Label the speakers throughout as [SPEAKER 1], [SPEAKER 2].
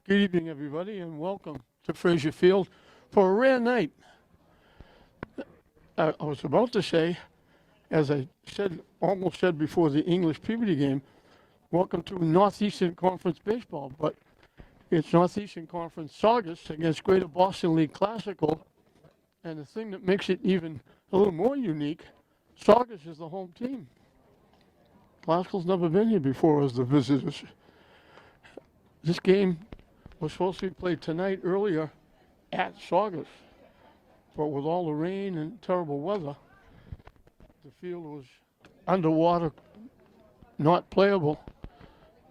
[SPEAKER 1] Good evening, everybody, and welcome to Fraser Field for a rare night. I was about to say, as I almost said before the English puberty game, welcome to Northeastern Conference baseball, but it's Northeastern Conference Saugus against Greater Boston League Classical, and the thing that makes it even a little more unique, Saugus is the home team. Classical's never been here before as the visitors. This game was supposed to be played tonight earlier at Saugus, but with all the rain and terrible weather, the field was underwater, not playable,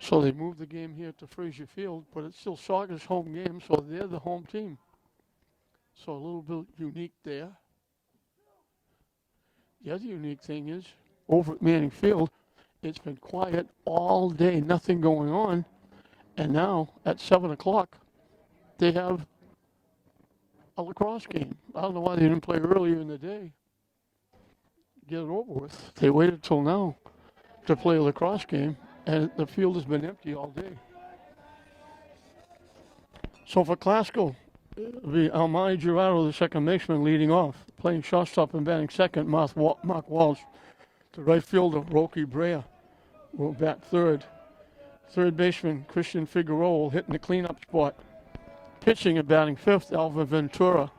[SPEAKER 1] so they moved the game here to Fraser Field, but it's still Saugus' home game, so they're the home team. So a little bit unique there. The other unique thing is, over at Manning Field, it's been quiet all day, nothing going on. And now, at 7 o'clock, they have a lacrosse game. I don't know why they didn't play earlier in the day. Get it over with. They waited till now to play a lacrosse game, and the field has been empty all day. So for Classical, it'll be Almani Gerardo, the second baseman, leading off. Playing shortstop and batting second, Mark Walsh. The right fielder, Roki Brea, will bat third. Third baseman, Christian Figueroa, will hit in the cleanup spot. Pitching and batting fifth, Alvin Ventura.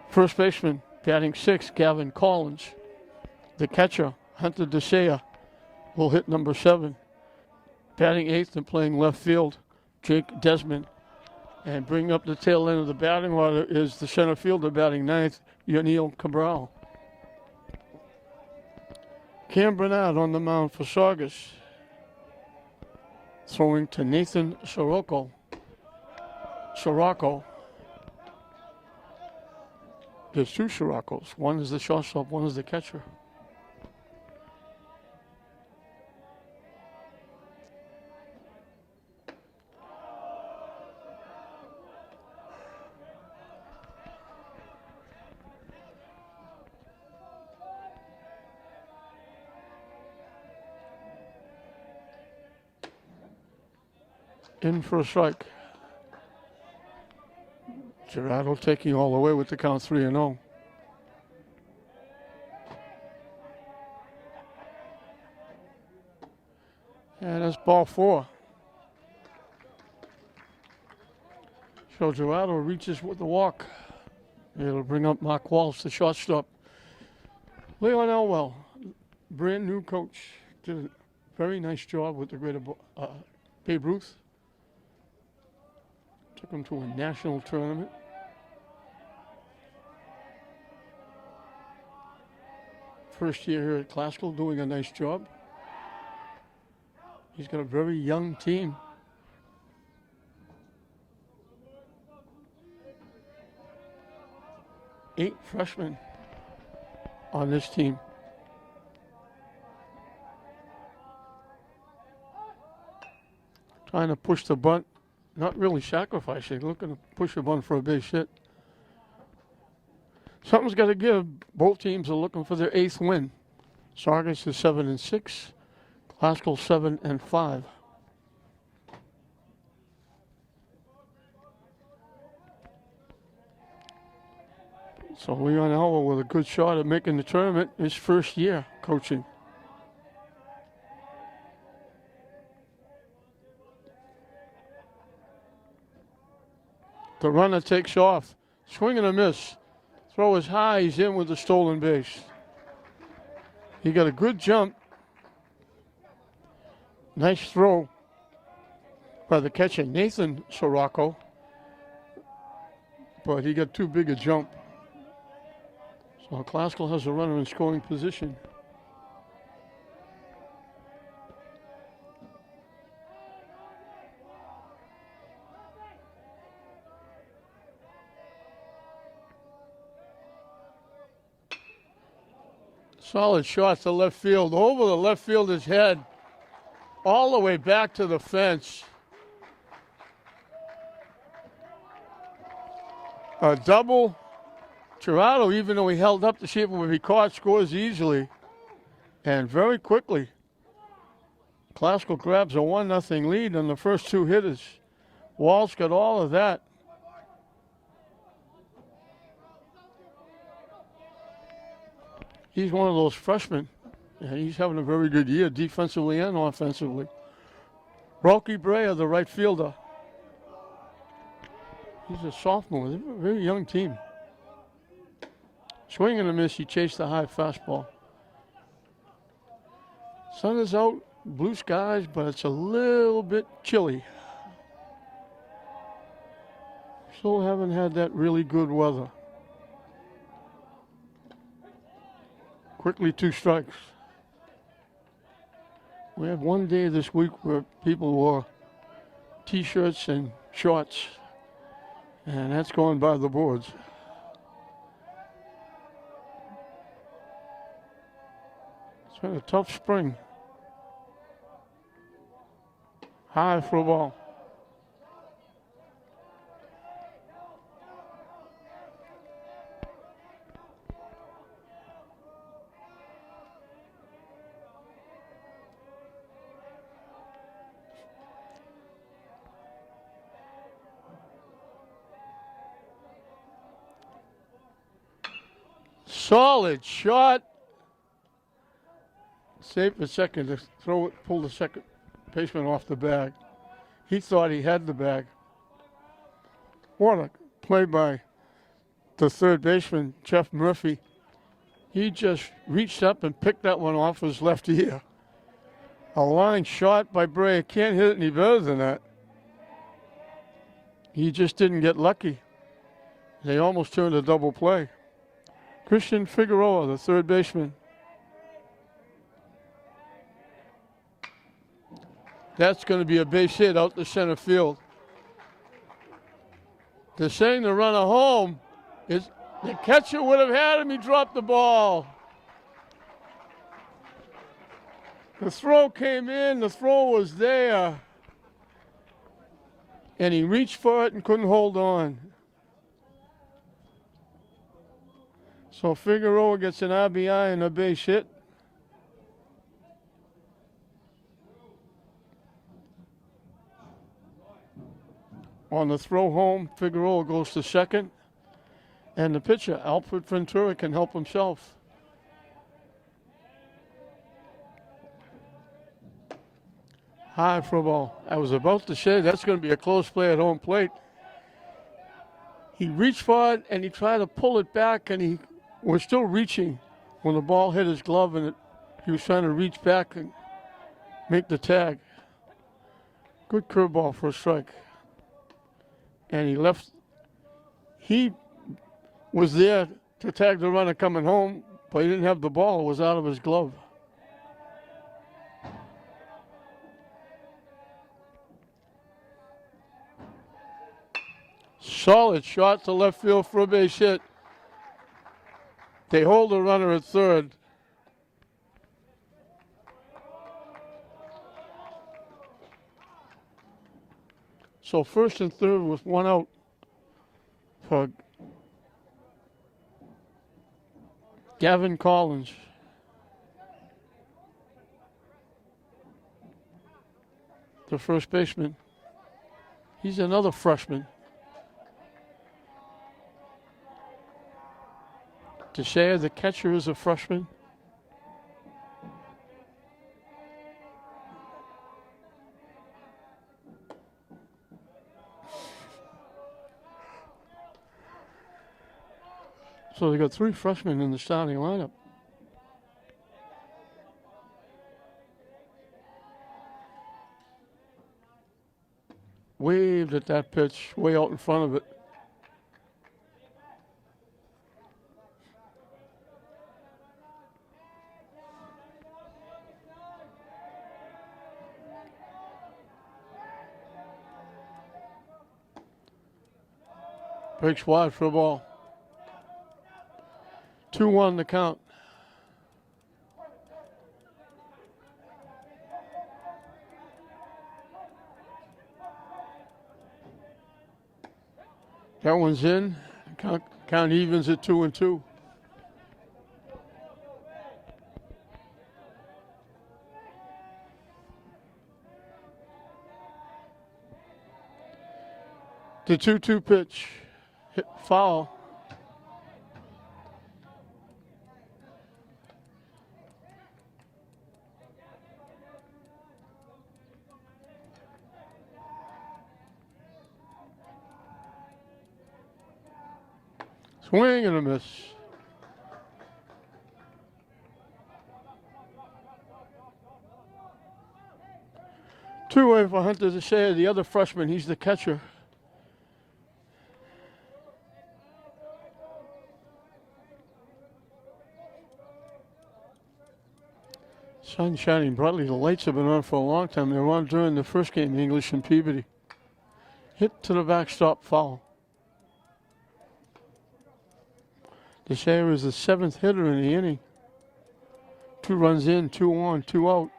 [SPEAKER 1] First baseman, batting sixth, Gavin Collins. The catcher, Hunter DeSea, will hit number 7. Batting eighth and playing left field, Jake Desmond. And bringing up the tail end of the batting order is the center fielder batting ninth, Yaniel Cabral. Cam Bernard on the mound for Saugus. Throwing to Nathan Sirocco. There's two Siroccos. One is the shortstop, one is the catcher. In for a strike. Gerardo taking all the way with the count 3-0. And that's ball 4. So Gerardo reaches with the walk. It'll bring up Mark Walsh, the shortstop. Leon Elwell, brand new coach, did a very nice job with the Greater Babe Ruth. Took him to a national tournament. First year here at Classical, doing a nice job. He's got a very young team. Eight freshmen on this team. Trying to push the bunt. Not really sacrificing, looking to push a bunt for a base hit. Something's got to give. Both teams are looking for their 8th win. Saugus is 7-6, Classical 7-5. So Leon Elwell with a good shot at making the tournament his first year coaching. The runner takes off. Swing and a miss. Throw is high. He's in with the stolen base. He got a good jump. Nice throw by the catcher, Nathan Sirocco. But he got too big a jump. So Classical has a runner in scoring position. Solid shot to left field, over the left fielder's head, all the way back to the fence. A double. Gerardo, even though he held up to see if it would be caught, scores easily and very quickly. Classical grabs a 1-0 lead on the first two hitters. Wall's got all of that. He's one of those freshmen, and he's having a very good year defensively and offensively. Rocky Brea, the right fielder. He's a sophomore. They're a very young team. Swing and a miss. He chased the high fastball. Sun is out, blue skies, but it's a little bit chilly. Still haven't had that really good weather. Quickly 2 strikes. We had one day this week where people wore T-shirts and shorts, and that's going by the boards. It's been a tough spring. High for a ball. Solid shot. Safe for second to throw it, pull the second baseman off the bag. He thought he had the bag. What a play by the third baseman, Jeff Murphy. He just reached up and picked that one off his left ear. A line shot by Brea. Can't hit it any better than that. He just didn't get lucky. They almost turned a double play. Christian Figueroa, the third baseman. That's going to be a base hit out to center field. They're saying the runner home. The catcher would have had him. He dropped the ball. The throw came in. The throw was there. And he reached for it and couldn't hold on. So Figueroa gets an RBI and a base hit. On the throw home, Figueroa goes to second. And the pitcher, Alfred Ventura, can help himself. High for a ball. I was about to say that's going to be a close play at home plate. He reached for it and he tried to pull it back, and he was still reaching when the ball hit his glove, and he was trying to reach back and make the tag. Good curveball for a strike. And he left. He was there to tag the runner coming home, but he didn't have the ball. It was out of his glove. Solid shot to left field for a base hit. They hold the runner at third. So first and third with one out for Gavin Collins. The first baseman. He's another freshman. Teixeira, the catcher, is a freshman. So they got 3 freshmen in the starting lineup. Waved at that pitch way out in front of it. Breaks wide for a ball. 2-1 the count. That one's in. Count evens at 2-2. The 2-2 pitch. Hit foul. Swing and a miss. Two-way for Hunter to say the other freshman. He's the catcher. Sun shining brightly. The lights have been on for a long time. They were on during the first game, English and Peabody. Hit to the backstop, foul. DeShea is the 7th hitter in the inning. 2 runs in, 2 on, 2 out.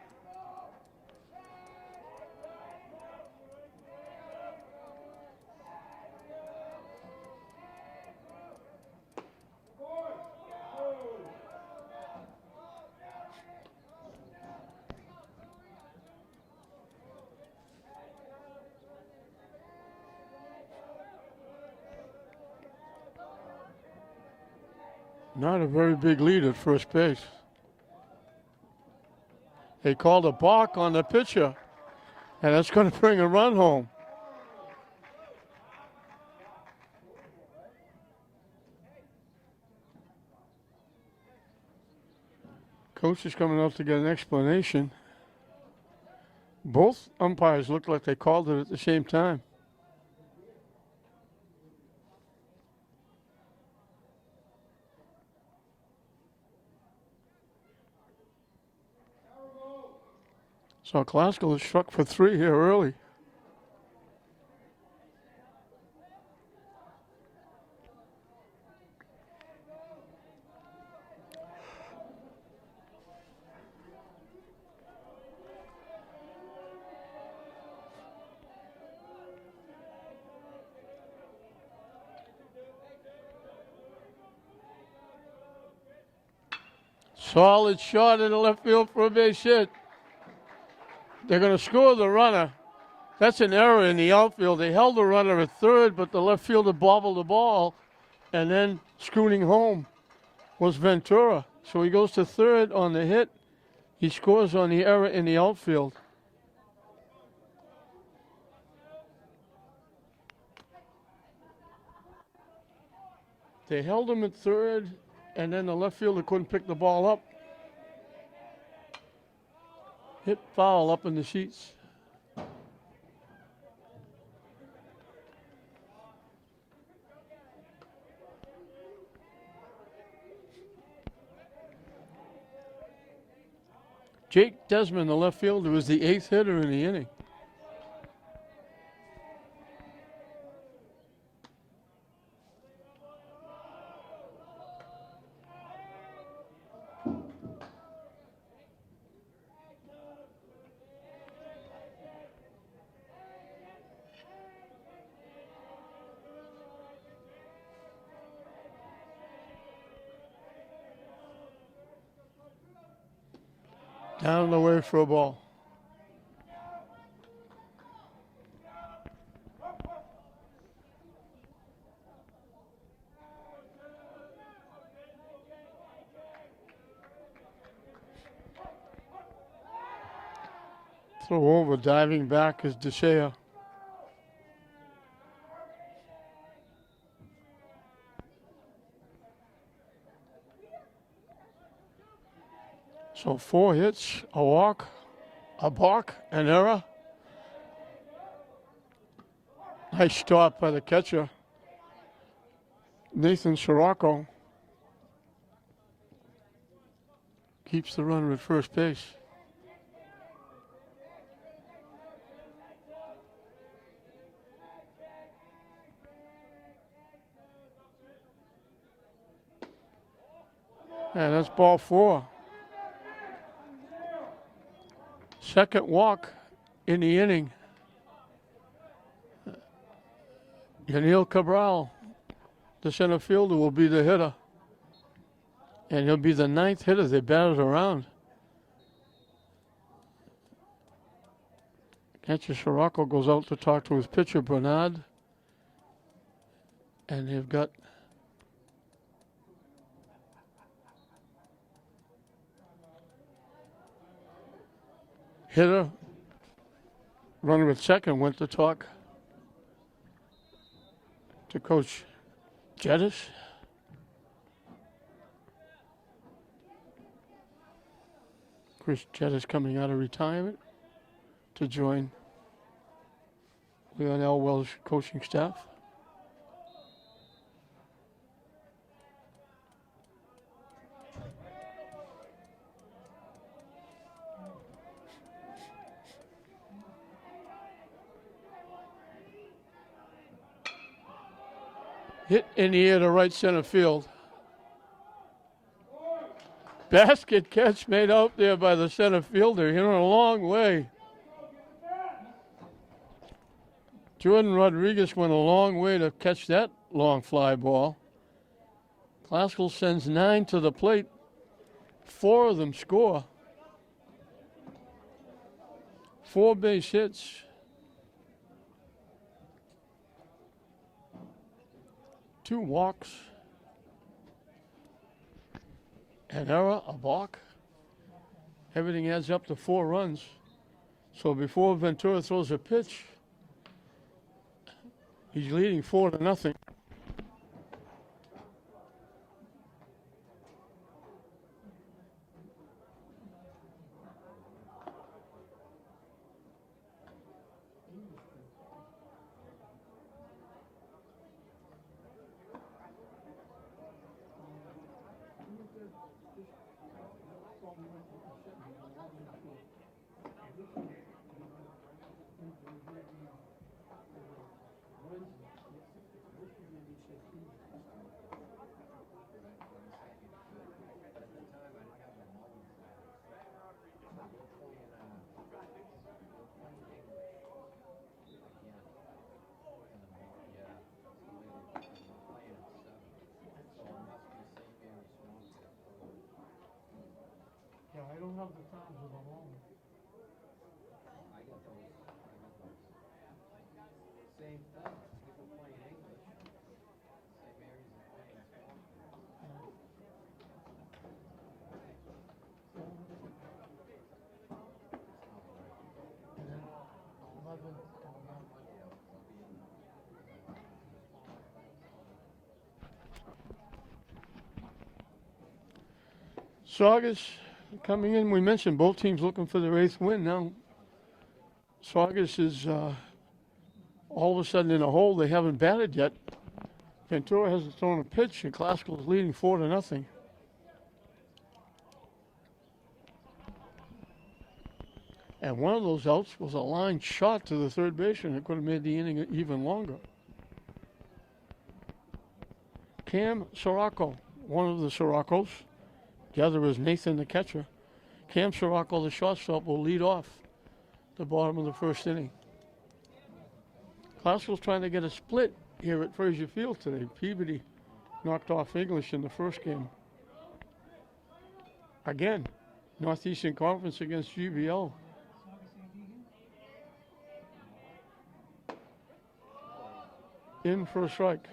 [SPEAKER 1] Not a very big lead at first base. They called a balk on the pitcher, and that's going to bring a run home. Coach is coming out to get an explanation. Both umpires looked like they called it at the same time. So Glasgow is struck for 3 here early. Solid shot in the left field for a base hit. They're going to score the runner. That's an error in the outfield. They held the runner at third, but the left fielder bobbled the ball, and then scooting home was Ventura. So he goes to third on the hit. He scores on the error in the outfield. They held him at third, and then the left fielder couldn't pick the ball up. Hit foul up in the sheets. Jake Desmond, the left fielder, was the 8th hitter in the inning. Down the way for a ball. Throw over, diving back is DeShea. So 4 hits, a walk, a balk, an error. Nice stop by the catcher, Nathan Sirocco. Keeps the runner at first base. And that's ball 4. Second walk in the inning. Yaniel Cabral, the center fielder, will be the hitter. And he'll be the 9th hitter. They batted around. Catcher Sirocco goes out to talk to his pitcher, Bernard. And they've got hitter, runner at second, went to talk to Coach Jettis. Chris Jettis coming out of retirement to join Leon Elwell's coaching staff. Hit in the air to right center field. Basket catch made out there by the center fielder. Hit a long way. Jordan Rodriguez went a long way to catch that long fly ball. Classical sends 9 to the plate. 4 of them score. 4 base hits. Two walks, an error, a balk. Everything adds up to 4 runs. So before Ventura throws a pitch, he's leading 4-0. Yeah, I don't have the times of the moment.
[SPEAKER 2] I got those. Same thing. People playing English. St. Mary's is playing Scotland.
[SPEAKER 1] And then 11 Saugus coming in. We mentioned both teams looking for their 8th win. Now Saugus is all of a sudden in a hole. They haven't batted yet. Ventura hasn't thrown a pitch, and Classical is leading 4-0. And one of those outs was a line shot to the third baseman that could have made the inning even longer. Cam Sirocco, one of the Siroccos. The other is Nathan, the catcher. Cam Sirocco, the shortstop, will lead off the bottom of the first inning. Classical's trying to get a split here at Frazier Field today. Peabody knocked off English in the first game. Again, Northeastern Conference against GBL. In for a strike.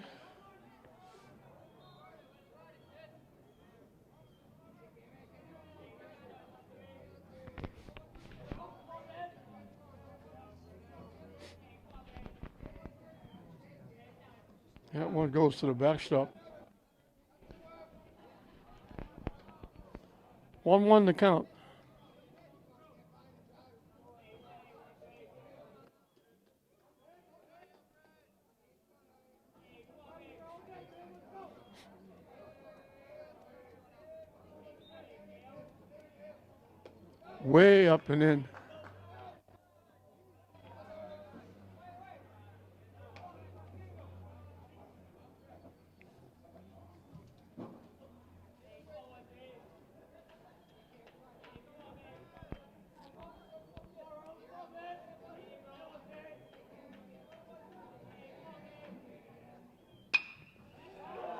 [SPEAKER 1] That one goes to the backstop. 1-1 to count. Way up and in.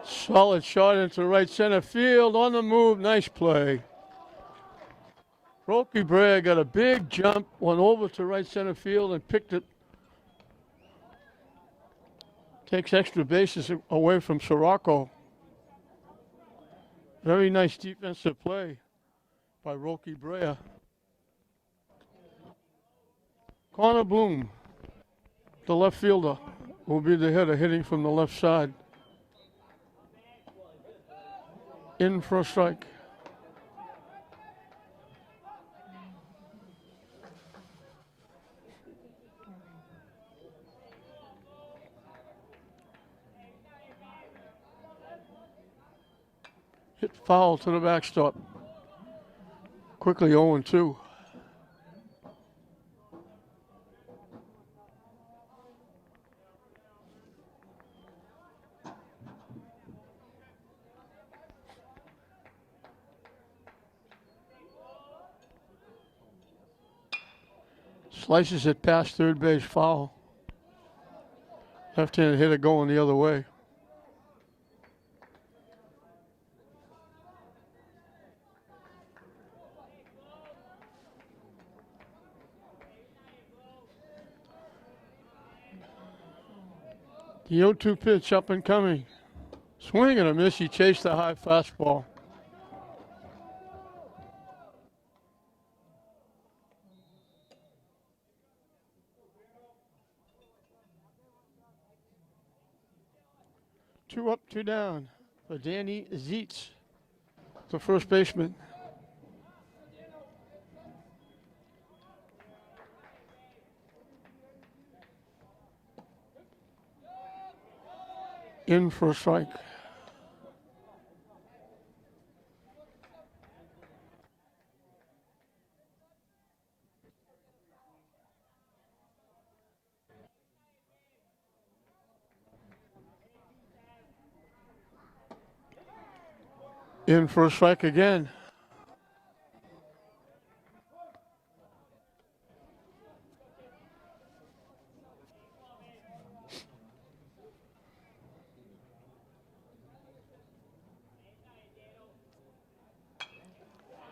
[SPEAKER 1] Solid shot into right center field, on the move, nice play. Roky Brea got a big jump, went over to right center field and picked it Takes extra bases away from Sirocco. Very nice defensive play by Roki Brea. Connor Bloom, the left fielder, will be the hitter, hitting from the left side. In for a strike. Hit foul to the backstop. Quickly 0-2. Slices it past third base, foul. Left-handed hitter going the other way. The 0-2 pitch up and coming. Swing and a miss. He chased the high fastball. Two up, two down for Danny Zietz, the first baseman. In for a strike. In for a strike again.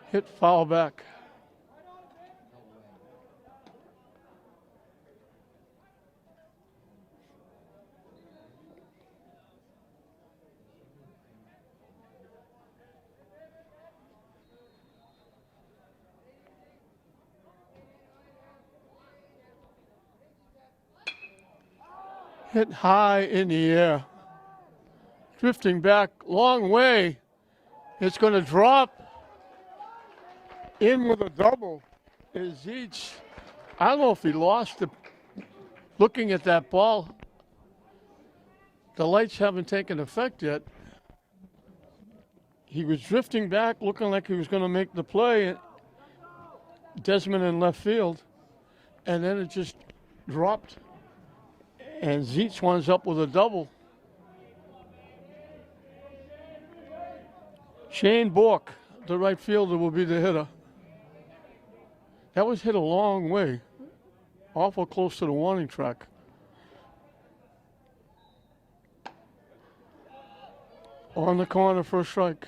[SPEAKER 1] Hit foul back. Hit high in the air. Drifting back long way. It's going to drop. In with a double is Zietz. I don't know if he lost it. Looking at that ball, the lights haven't taken effect yet. He was drifting back, looking like he was going to make the play. Desmond in left field, and then it just dropped. And Zietz winds up with a double. Shane Bork, the right fielder, will be the hitter. That was hit a long way, awful close to the warning track. On the corner for a strike.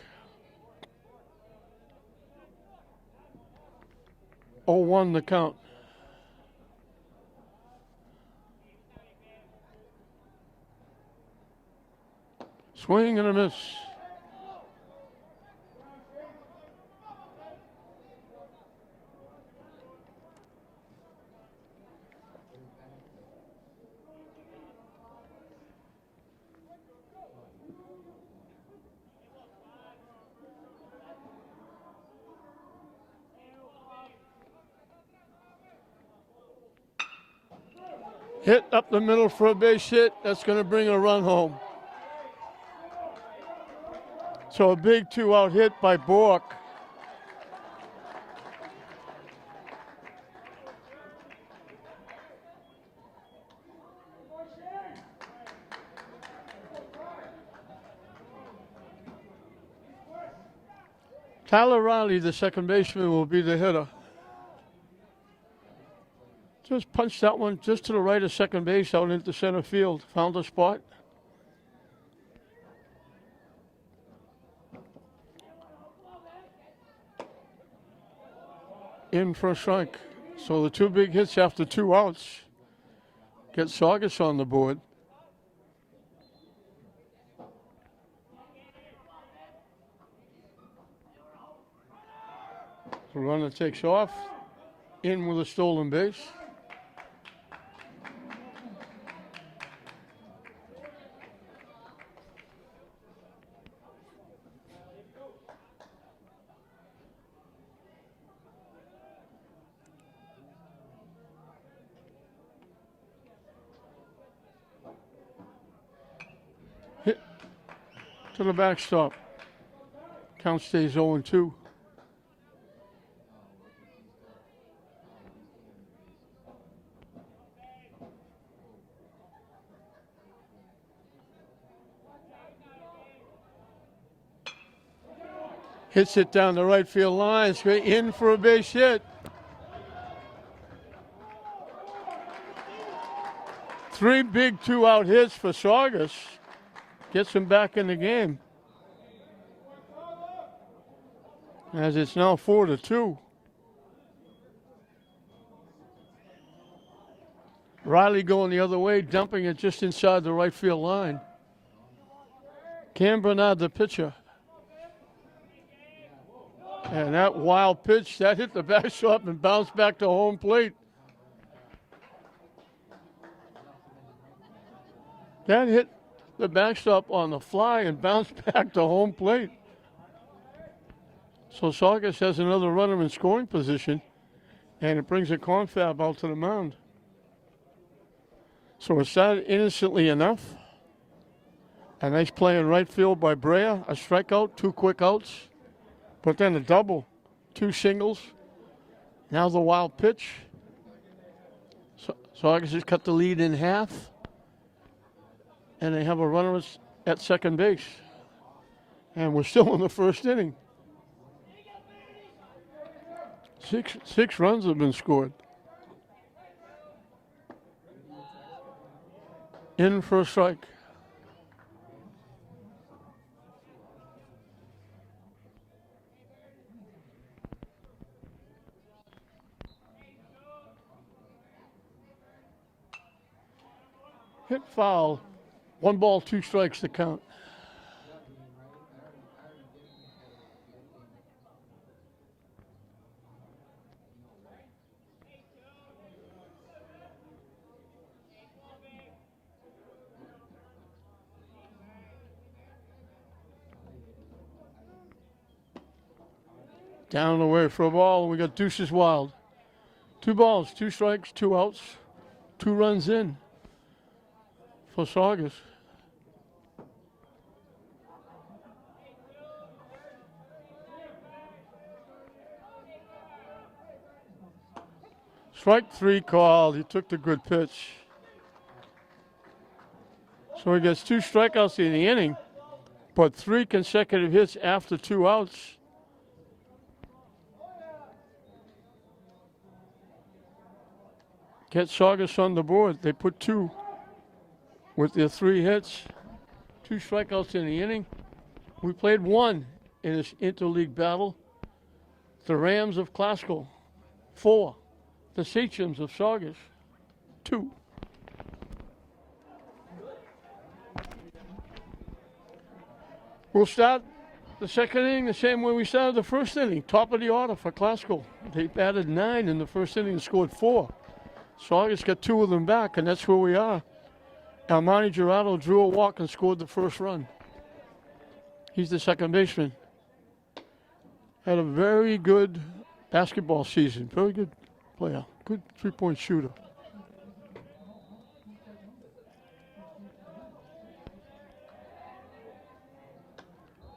[SPEAKER 1] 0-1 the count. Swing and a miss. Hit up the middle for a base hit. That's going to bring a run home. So a big 2-out hit by Bork. Tyler Riley, the second baseman, will be the hitter. Just punched that one just to the right of second base out into center field. Found a spot. In for a strike. So the two big hits after 2 outs get Saugus on the board. Runner takes off. In with a stolen base. Hit to the backstop. Count stays 0-2. Hits it down the right field line, straight in for a base hit. 3 big 2-out hits for Saugus. Gets him back in the game. As it's now 4-2. Riley going the other way, dumping it just inside the right field line. Cam Bernard, the pitcher. And that wild pitch, that hit the backstop and bounced back to home plate. That hit the backstop on the fly and bounced back to home plate. So Saugus has another runner in scoring position, and it brings a confab out to the mound. So it started innocently enough. A nice play in right field by Brea, a strikeout, 2 quick outs. But then a double, 2 singles. Now the wild pitch. Saugus has cut the lead in half. And they have a runner at second base. And we're still in the first inning. Six runs have been scored. In for a strike. Hit foul. 1 ball, 2 strikes to count. Down and away for a ball. We got Deuces Wild. 2 balls, 2 strikes, 2 outs, 2 runs in for Saugus. Strike 3 called. He took the good pitch. So he gets 2 strikeouts in the inning, but 3 consecutive hits after 2 outs. Get Saugus on the board. They put 2 with their 3 hits. 2 strikeouts in the inning. We played 1 in this interleague battle. The Rams of Classical, 4. The Sachems of Saugus, 2. We'll start the second inning the same way we started the first inning. Top of the order for Classical. They batted 9 in the first inning and scored 4. Saugus got 2 of them back, and that's where we are. Almani Gerardo drew a walk and scored the first run. He's the second baseman. Had a very good basketball season. Very good player. Good 3-point shooter.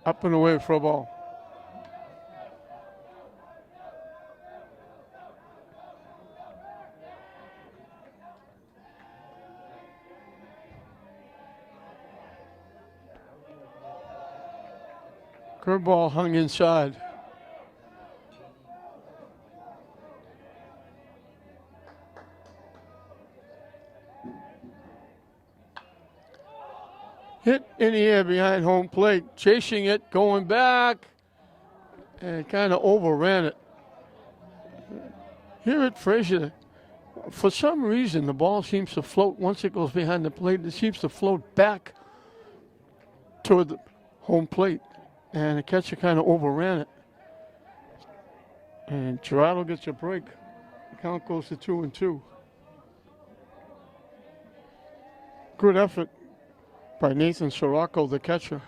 [SPEAKER 1] Up and away for a ball. Curveball hung inside. Hit in the air behind home plate, chasing it, going back, and kind of overran it. Here at Frazier, for some reason, the ball seems to float once it goes behind the plate. It seems to float back toward the home plate, and the catcher kind of overran it. And Gerardo gets a break. The count goes to 2-2. Good effort by Nathan Sirocco, the catcher.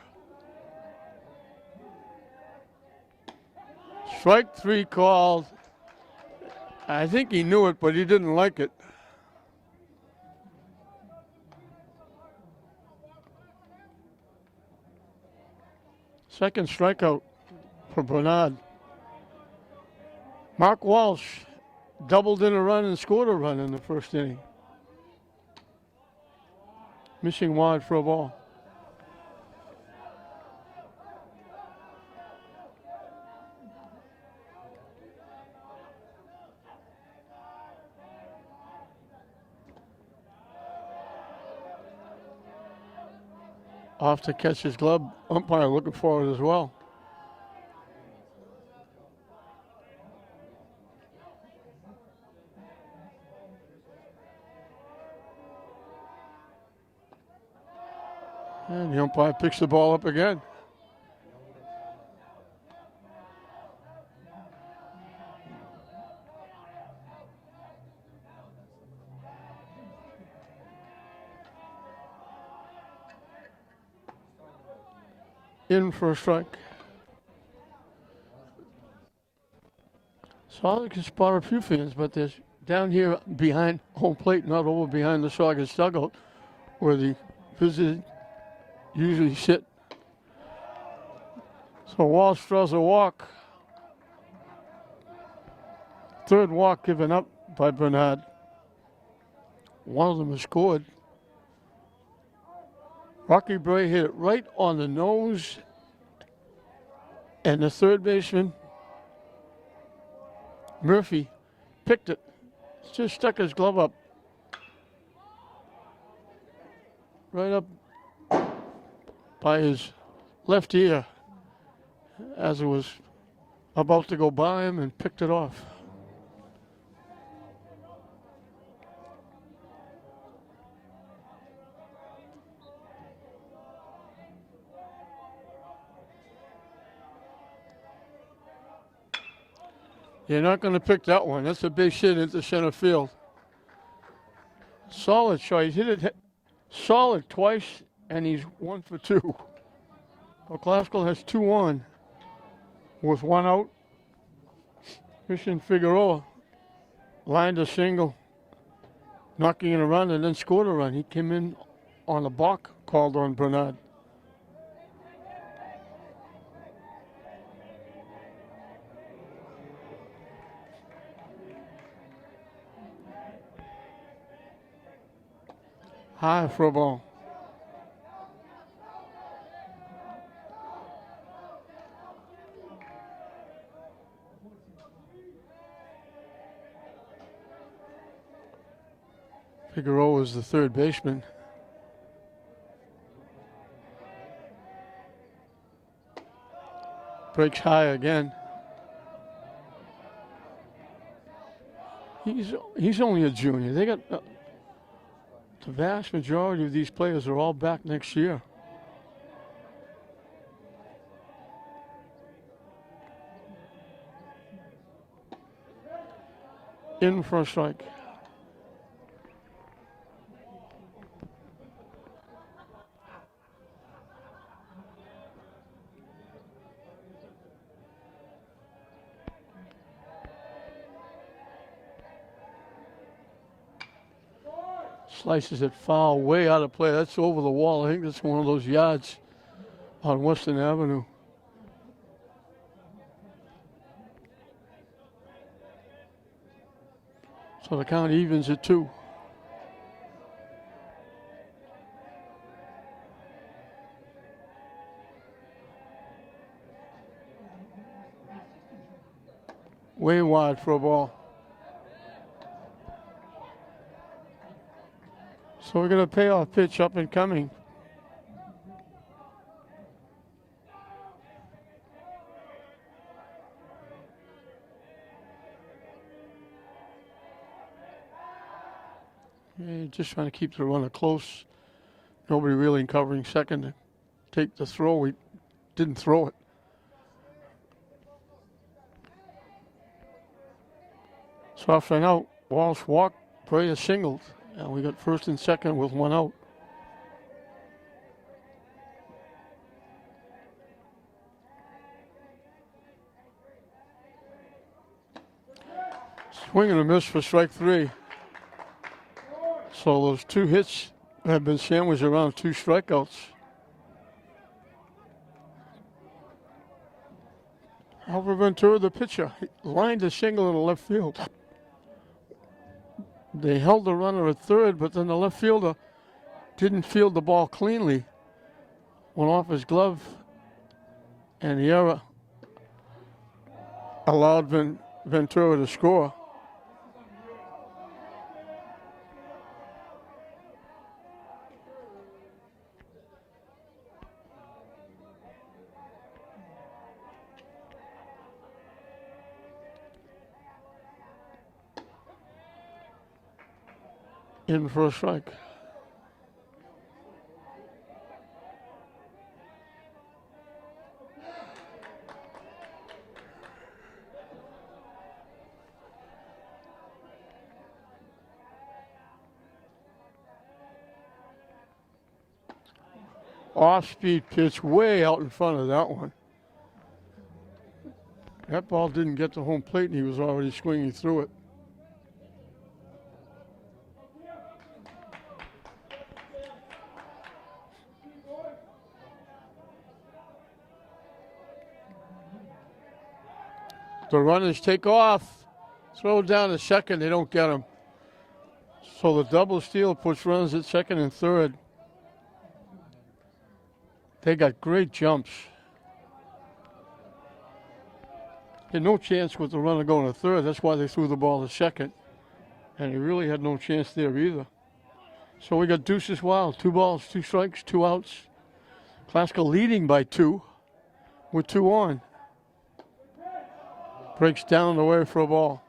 [SPEAKER 1] Strike 3 called. I think he knew it, but he didn't like it. Second strikeout for Bernard. Mark Walsh doubled in a run and scored a run in the first inning. Missing wide for a ball. Off to catch his glove. Umpire looking for it as well. And the umpire picks the ball up again. In for a strike. Saugus can spot a few fans, but there's down here behind home plate, not over behind the Saugus dugout, where the visitors usually sit. So Walsh throws a walk. Third walk given up by Bernard. One of them is scored. Rocky Bray hit it right on the nose, and the third baseman, Murphy, picked it. Just stuck his glove up. Right up by his left ear as it was about to go by him, and picked it off. You're not going to pick that one. That's a big hit into center field. Solid shot. He's hit it solid twice, and he's 1 for 2. Well, Glasgow has 2 on with 1 out. Christian Figueroa lined a single, knocking in a run, and then scored a run. He came in on a balk called on Bernard. High for a ball. Figueroa is the third baseman. Breaks high again. He's only a junior. They got the vast majority of these players are all back next year. In for a strike. Slices it foul, way out of play. That's over the wall. I think that's one of those yards on Western Avenue. So the count evens at 2. Way wide for a ball. So we're going to payoff pitch up and coming. Yeah, just trying to keep the runner close. Nobody really covering second to take the throw. We didn't throw it. Softening out. Walsh walked. Prayer singled. And we got first and second with one out. Swing and a miss for strike three. So those two hits have been sandwiched around two strikeouts. Albert Ventura, the pitcher, lined a single in the left field. They held the runner at third, but then the left fielder didn't field the ball cleanly. Went off his glove, and the error allowed Ventura to score. In for a strike. Off-speed pitch way out in front of that one. That ball didn't get to home plate, and he was already swinging through it. The runners take off, throw down to second, they don't get him. So the double steal puts runners at second and third. They got great jumps. Had no chance with the runner going to third. That's why they threw the ball to second. And he really had no chance there either. So we got deuces wild. 2 balls, 2 strikes, 2 outs. Klaska leading by 2 with 2 on. Breaks down the way for a ball.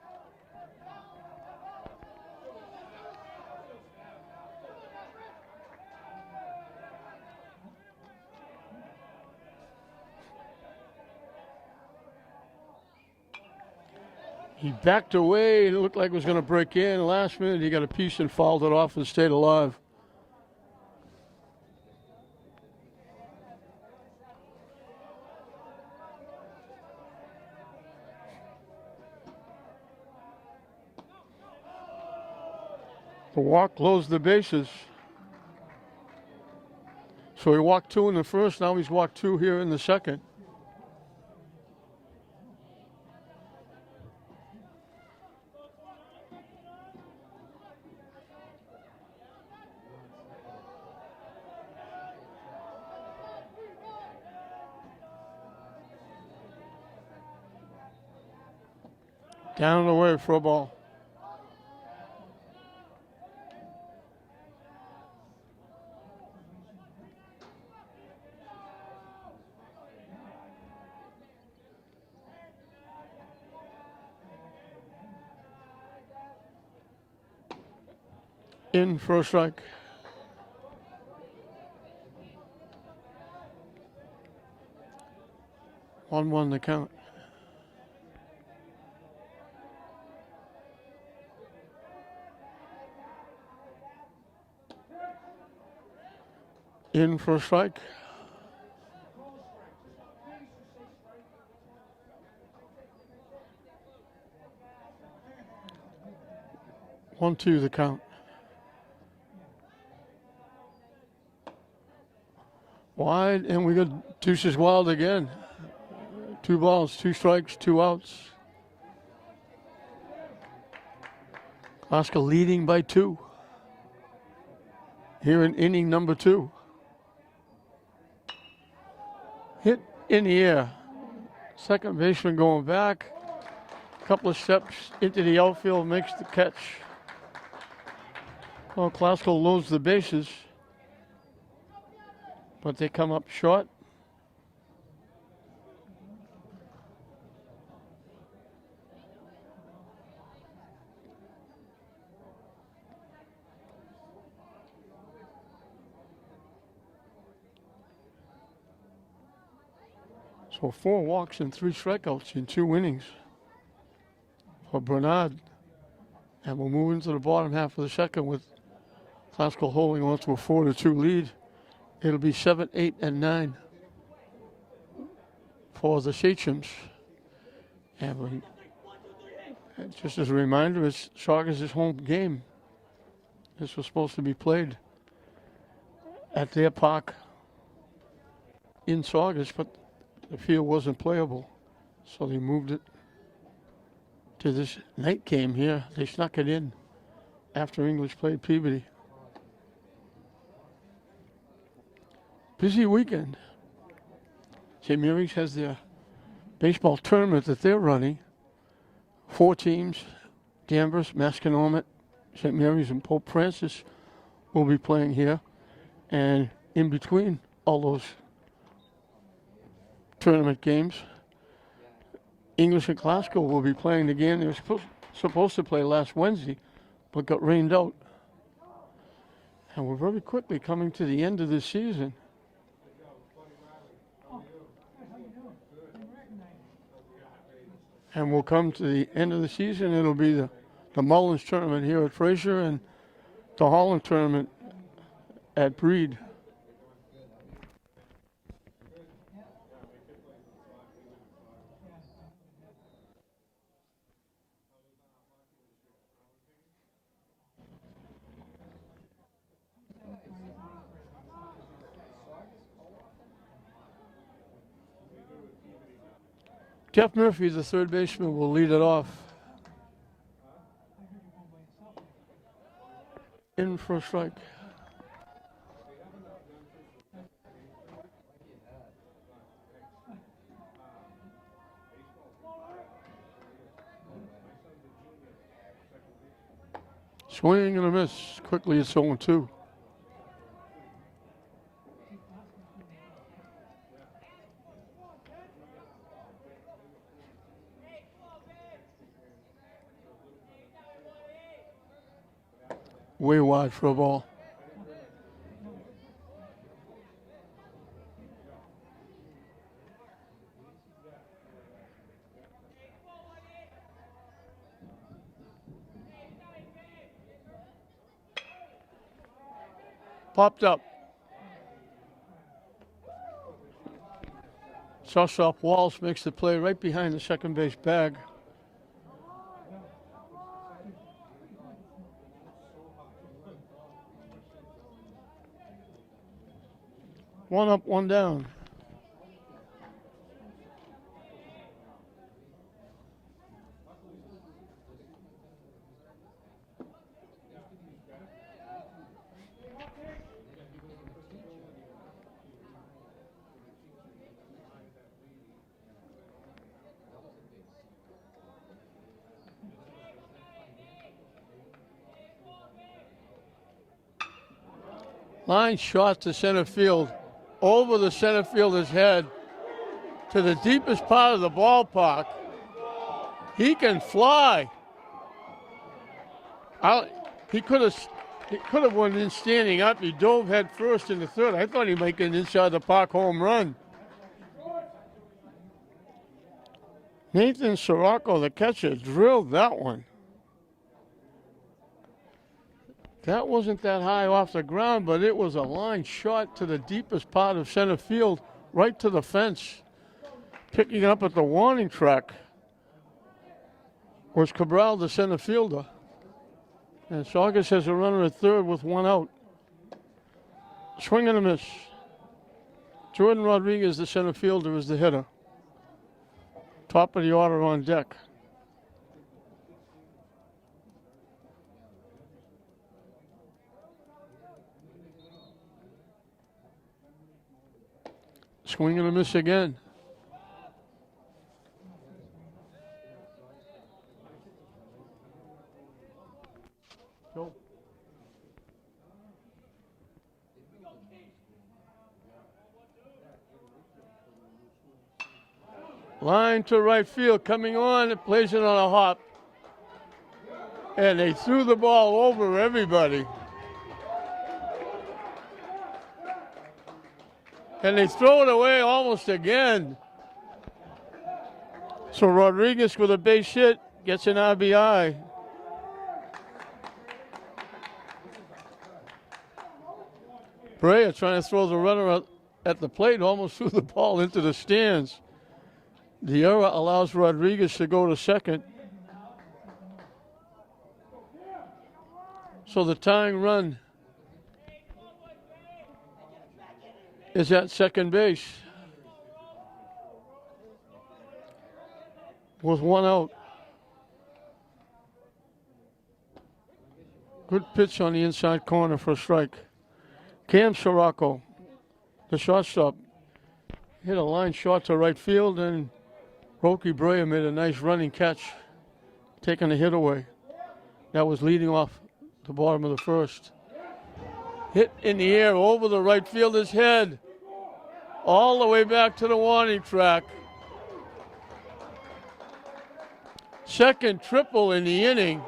[SPEAKER 1] He backed away. It looked like it was going to break in. Last minute, he got a piece and fouled it off and stayed alive. The walk closed the bases. So he walked 2 in the first. Now he's walked 2 here in the second. Down and away for a ball. In for a strike. On the count. In for a strike. One, two, the count. Wide, and we got deuces wild again. 2 balls, 2 strikes, 2 outs. Klaska leading by 2. Here in inning number 2. Hit in the air. Second baseman going back. A couple of steps into the outfield, makes the catch. Well, Klaska loads the bases, but they come up short. So 4 walks and 3 strikeouts in 2 innings for Bernard. And we'll move into the bottom half of the second with Glasgow holding on to a 4-2 lead. It'll be 7, 8, and 9 for the Sachem's. And just as a reminder, it's Saugus' home game. This was supposed to be played at their park in Saugus, but the field wasn't playable. So they moved it to this night game here. They snuck it in after English played Peabody. Busy weekend. St. Mary's has their baseball tournament that they're running. 4 teams, Danvers, Masconomet, St. Mary's, and Pope Francis will be playing here. And in between all those tournament games, English and Glasgow will be playing again. They were supposed to play last Wednesday, but got rained out. And we're very quickly coming to the end of this season. And we'll come to the end of the season. It'll be the Mullins tournament here at Fraser and the Holland tournament at Breed. Jeff Murphy, the third baseman, will lead it off. In for a strike. Swing and a miss. Quickly it's 0-2. Way wide for a ball. Popped up. Shortstop Walsh makes the play right behind the second base bag. One up, one down. Line shot to center field. Over the center fielder's head to the deepest part of the ballpark. He can fly. He could have went in standing up. He dove head first in the third. I thought he might get an inside the park home run. Nathan Sirocco, the catcher, drilled that one. That wasn't that high off the ground, but it was a line shot to the deepest part of center field, right to the fence. Picking up at the warning track was Cabral, the center fielder. And Saugus has a runner at third with one out. Swing and a miss. Jordan Rodriguez, the center fielder, is the hitter. Top of the order on deck. Swing and a miss again. Go. Line to right field, coming on, it plays it on a hop. And they threw the ball over everybody. And they throw it away almost again. So Rodriguez with a base hit gets an RBI. Brea trying to throw the runner at the plate, almost threw the ball into the stands. The error allows Rodriguez to go to second. So the tying run is at second base with one out. Good pitch on the inside corner for a strike. Cam Sirocco, the shortstop, hit a line shot to right field, and Roki Brea made a nice running catch, taking the hit away. That was leading off the bottom of the first. Hit in the air over the right fielder's head, all the way back to the warning track. Second triple in the inning.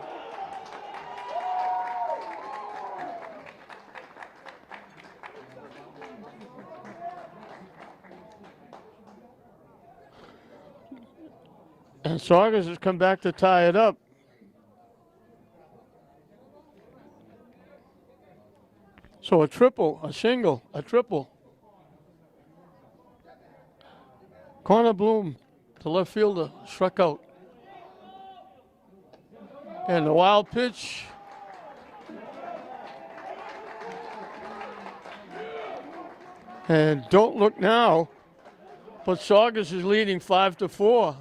[SPEAKER 1] And Saugus has come back to tie it up. So a triple, a single, a triple. Connor Bloom, the left fielder, struck out. And the wild pitch. And don't look now, but Saugus is leading 5-4.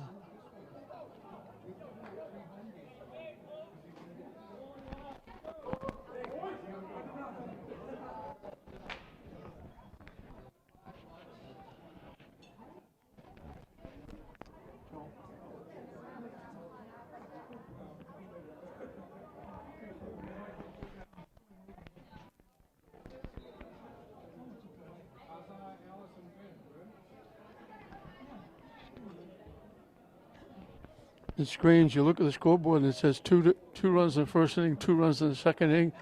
[SPEAKER 1] It's strange. You look at the scoreboard and it says two runs in the first inning, 2 runs in the second inning,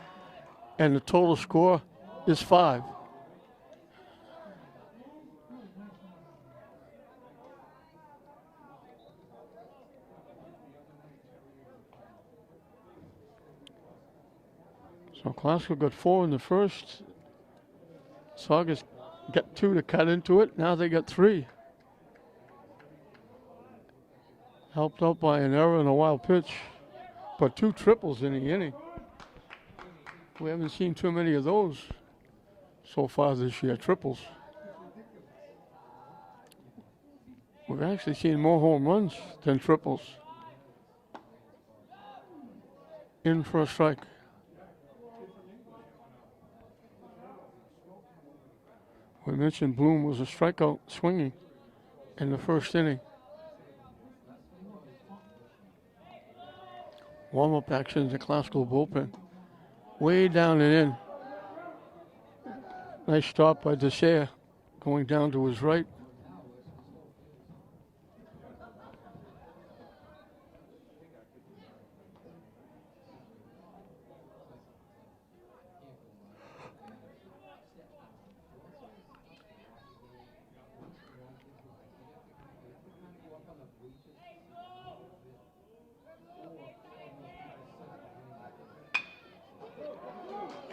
[SPEAKER 1] and the total score is 5. So Glasgow got 4 in the first. Saugus got 2 to cut into it. Now they got 3. Helped out by an error and a wild pitch, but 2 triples in the inning. We haven't seen too many of those so far this year, triples. We've actually seen more home runs than triples. In for a strike. We mentioned Bloom was a strikeout swinging in the first inning. Warm-up action in the Glasgow bullpen. Way down and in. Nice stop by Desea, going down to his right.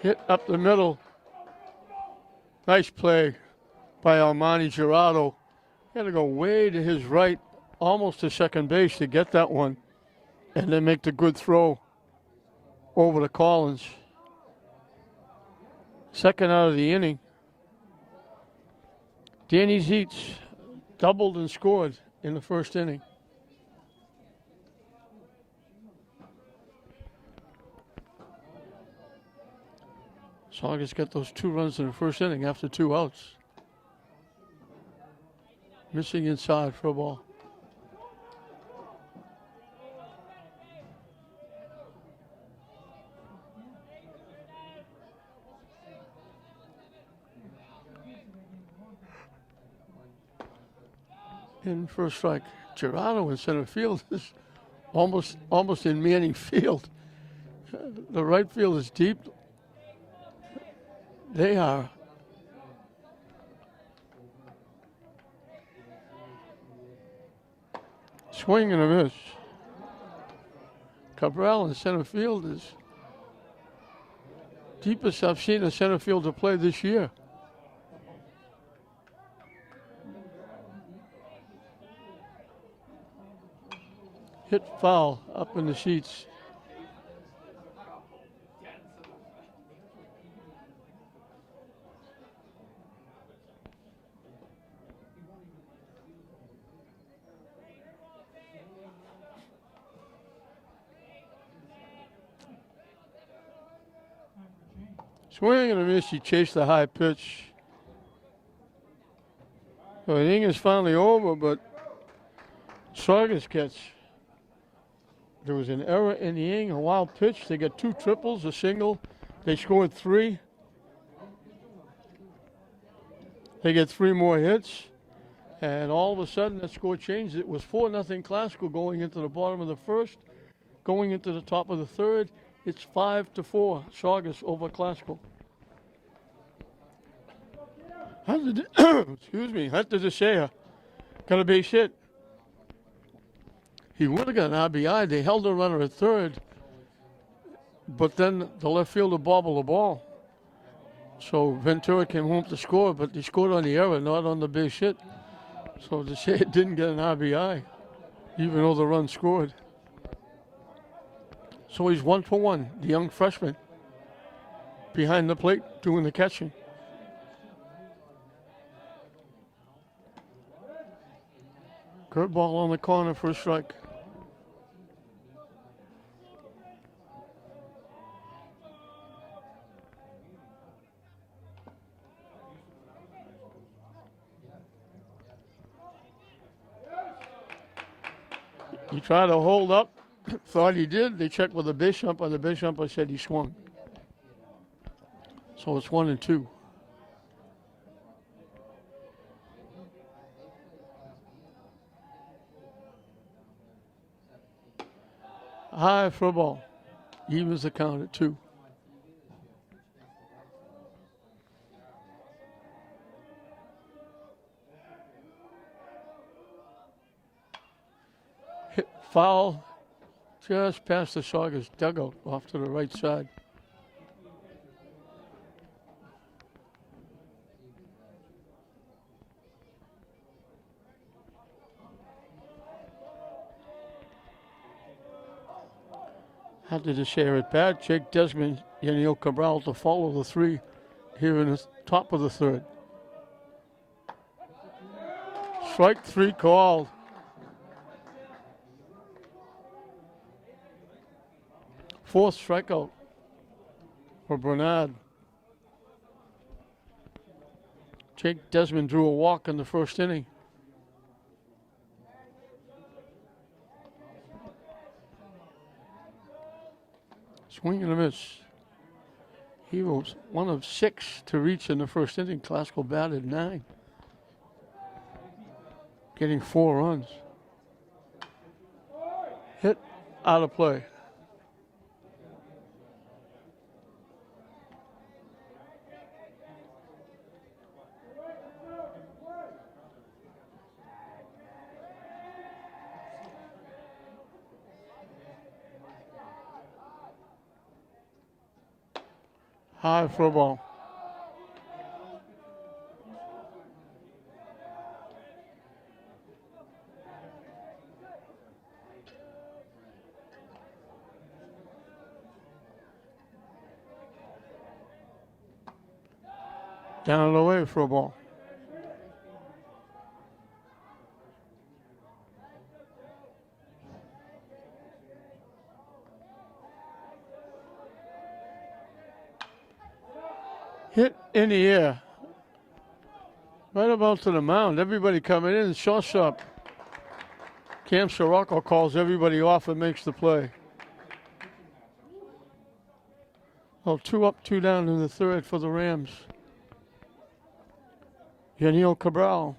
[SPEAKER 1] Hit up the middle. Nice play by Almani Gerardo. He had to go way to his right, almost to second base to get that one, and then make the good throw over to Collins. Second out of the inning. Danny Zeitz doubled and scored in the first inning. Saugus got those 2 runs in the first inning after 2 outs. Missing inside for a ball. In for a strike. Gerardo in center field is almost in Manning Field. The right field is deep. They are swing and a miss. Cabral in center field is deepest I've seen a center fielder play this year. Hit foul up in the sheets. Swing and a miss. He chased the high pitch. So the inning is finally over, but Saugus catch. There was an error in the inning, a wild pitch. They got 2 triples, a single. They scored 3. They get 3 more hits. And all of a sudden, that score changed. It was 4-0 Classical going into the bottom of the first. Going into the top of the third, it's 5-4 Saugus over Classical. Excuse me, Hunter DeShea got a base hit. He would have got an RBI. They held the runner at third, but then the left fielder bobbled the ball. So Ventura came home to score, but they scored on the error, not on the base hit. So DeShea didn't get an RBI, even though the run scored. So he's 1 for 1, the young freshman, behind the plate doing the catching. Curveball on the corner for a strike. He tried to hold up, thought he did. They checked with the base umpire. The base umpire said he swung. So it's 1-2. High for a ball. Evens the count at 2. Hit foul just past the Saugus dugout off to the right side. Hunter DeShea at bat. Jake Desmond, Yaniel Cabral to follow the 3 here in the top of the third. Strike 3 called. Fourth strikeout for Bernard. Jake Desmond drew a walk in the first inning. Swing and a miss. He was 1 of 6 to reach in the first inning. Classical batted 9. Getting 4 runs. Hit out of play. High for a ball. Down and away for a ball. Hit in the air. Right about to the mound. Everybody coming in. Shortstop. Cam Sirocco calls everybody off and makes the play. Well, 2 up, 2 down in the third for the Rams. Yaniel Cabral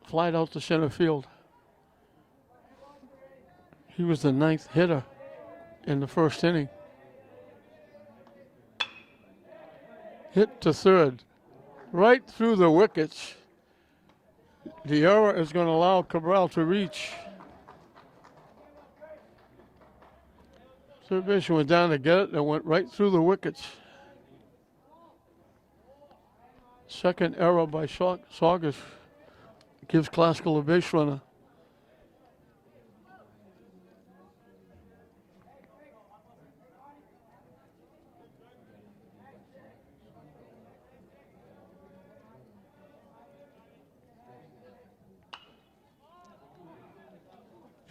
[SPEAKER 1] flied out to center field. He was the 9th hitter in the first inning. Hit to third, right through the wickets. The error is going to allow Cabral to reach. Third baseman went down to get it and went right through the wickets. Second error by Saugus gives Classical a base runner.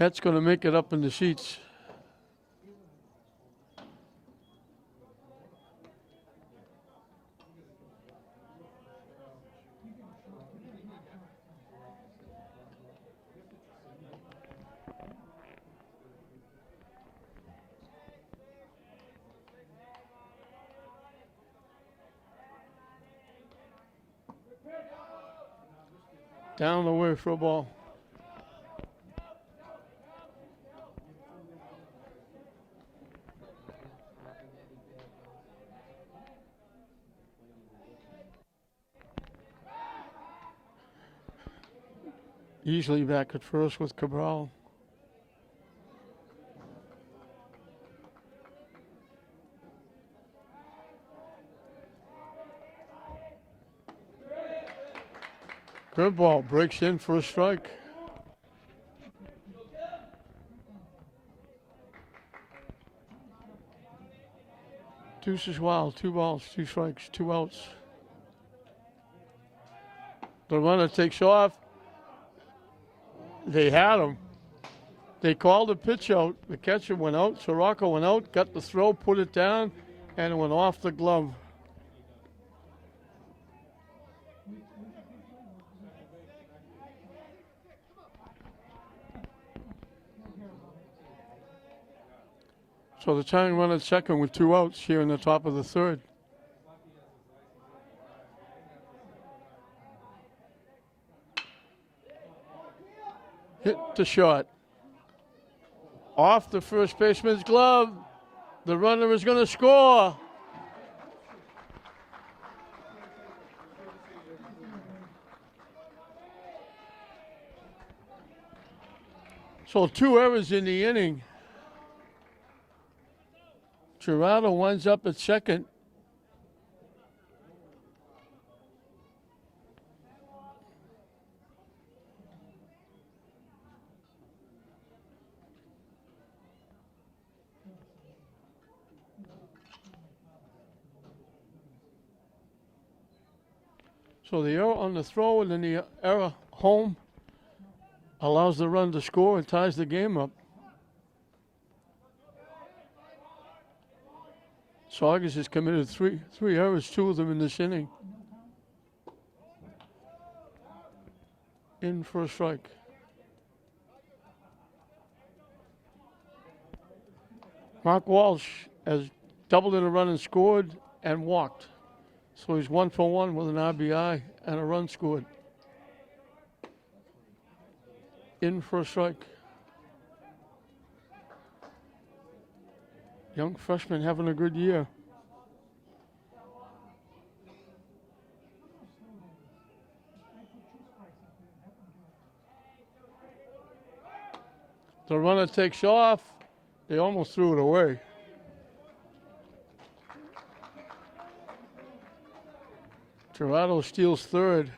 [SPEAKER 1] That's going to make it up in the seats. Down the way for a ball. Easily back at first with Cabral. Good ball, breaks in for a strike. Deuces wild, 2 balls, 2 strikes, 2 outs. The runner takes off. They had him. They called the pitch out. The catcher went out. Sirocco went out, got the throw, put it down, and it went off the glove. So the tying run at second with 2 outs here in the top of the third. Hit the shot. Off the first baseman's glove. The runner is going to score. So 2 errors in the inning. Gerardo winds up at second. So the error on the throw and then the error home allows the run to score and ties the game up. Saugus has committed three errors, 2 of them in this inning. In for a strike. Mark Walsh has doubled in a run and scored and walked. So he's 1 for 1 with an RBI and a run scored. In for a strike. Young freshman having a good year. The runner takes off. They almost threw it away. Gerardo steals third.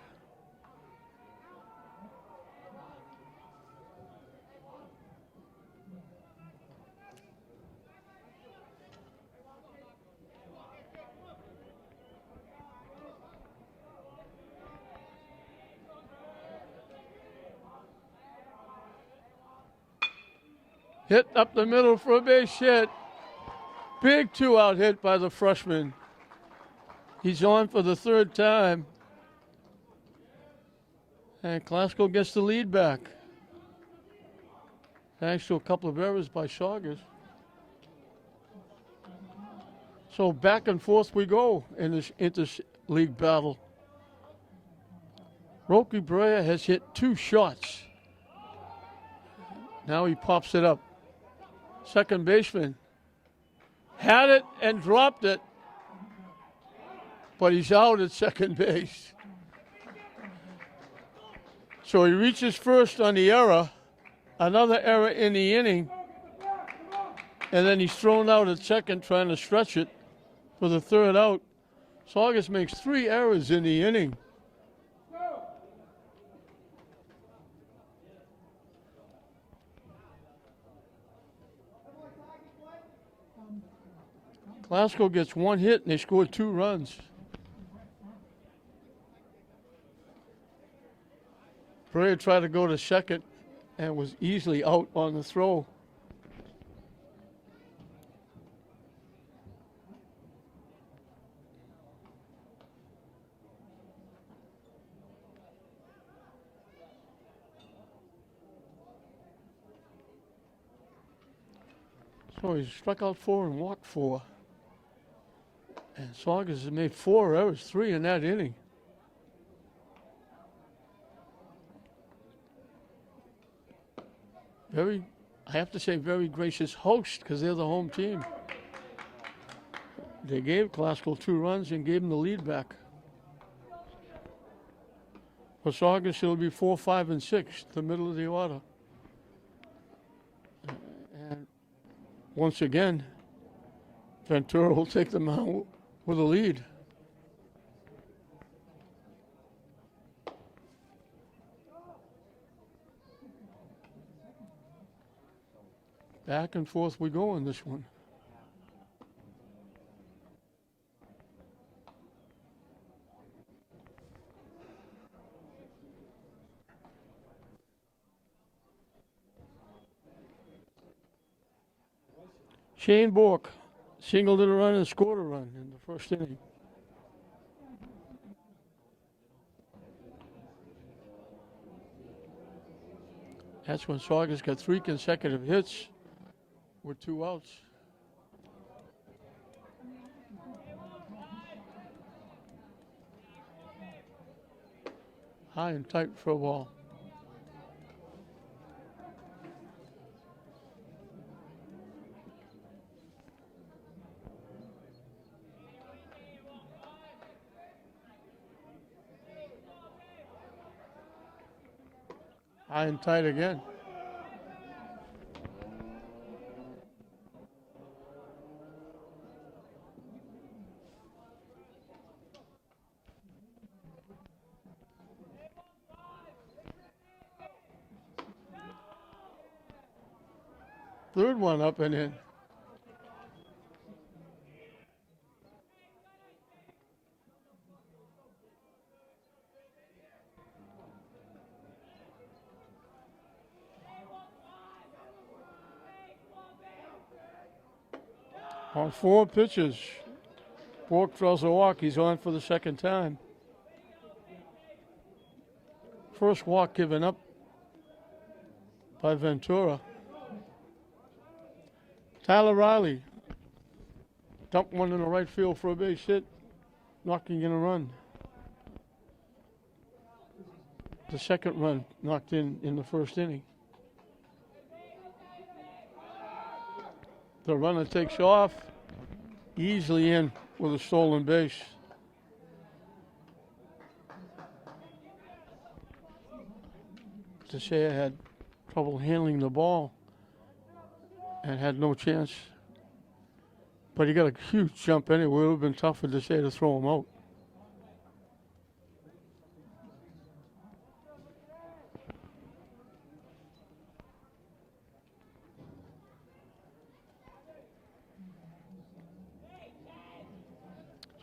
[SPEAKER 1] Hit up the middle for a base hit. Big 2-out hit by the freshman. He's on for the 3rd time. And Glasgow gets the lead back. Thanks to a couple of errors by Saugus. So back and forth we go in this inter-league battle. Roky Brea has hit 2 shots. Now he pops it up. Second baseman had it and dropped it, but he's out at second base. So he reaches first on the error, another error in the inning, and then he's thrown out at second trying to stretch it for the 3rd out. Saugus makes 3 errors in the inning. Glasgow gets 1 hit and they scored 2 runs. Brea tried to go to second, and was easily out on the throw. So he struck out 4 and walked 4. And Saugus has made 4 errors, 3 in that inning. Very, I have to say, very gracious host because they're the home team. They gave Glasgow 2 runs and gave them the lead back. For Saugus, it'll be 4, 5, and 6, the middle of the order. And once again, Ventura will take them out with a lead. Back and forth we go in this one. Shane Bork singled in a run and scored a run in the first inning. That's when Saugus got 3 consecutive hits with 2 outs. High and tight for a ball. High and tight again. Third one up and in. On 4 pitches, Bork draws a walk. He's on for the second time. First walk given up by Ventura. Tyler Riley dumped one in the right field for a base hit, knocking in a run. The second run knocked in the first inning. The runner takes off, easily in with a stolen base. Teixeira had trouble handling the ball and had no chance. But he got a huge jump anyway. It would have been tough for Teixeira to throw him out.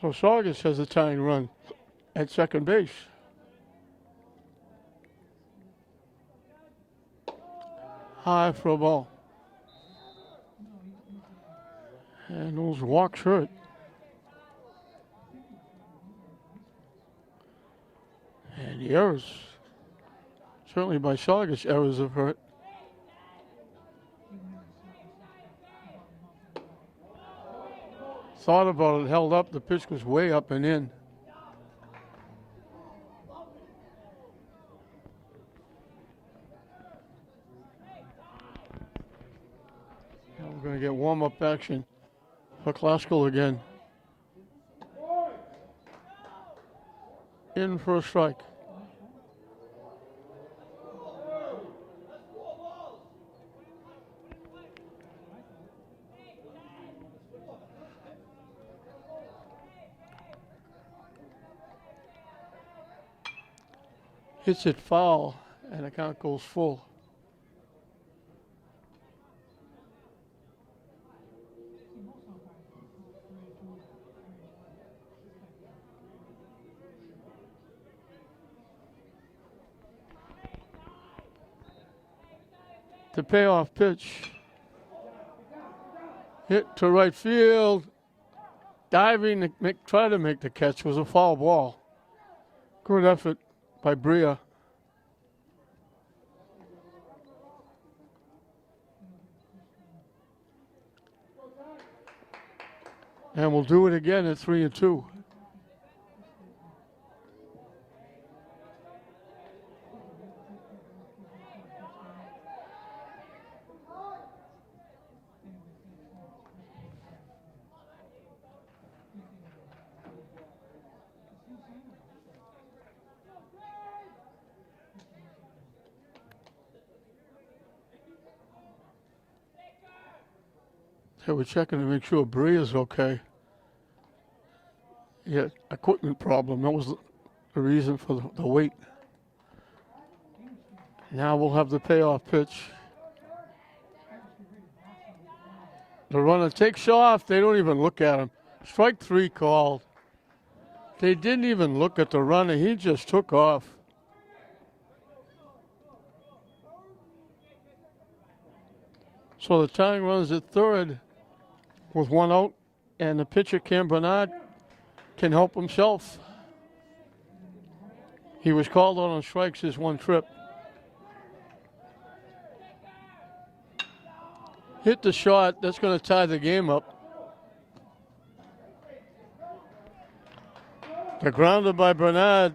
[SPEAKER 1] So Saugus has a tying run at second base. High for a ball. And those walks hurt. And the errors, certainly by Saugus, errors have hurt. Thought about it, held up, the pitch was way up and in. Now we're going to get warm-up action for Glasgow again. In for a strike. Hits it foul, and the count goes full. The payoff pitch. Hit to right field. Diving to try to make the catch was a foul ball. Good effort by Bria. And we'll do it again at 3-2. So we're checking to make sure Bria's okay. Yeah, equipment problem. That was the reason for the wait. Now we'll have the payoff pitch. The runner takes off. They don't even look at him. Strike 3 called. They didn't even look at the runner. He just took off. So the tying runs at third with 1 out, and the pitcher, Cam Bernard, can help himself. He was called on strikes his 1 trip. Hit the shot. That's going to tie the game up. The grounder by Bernard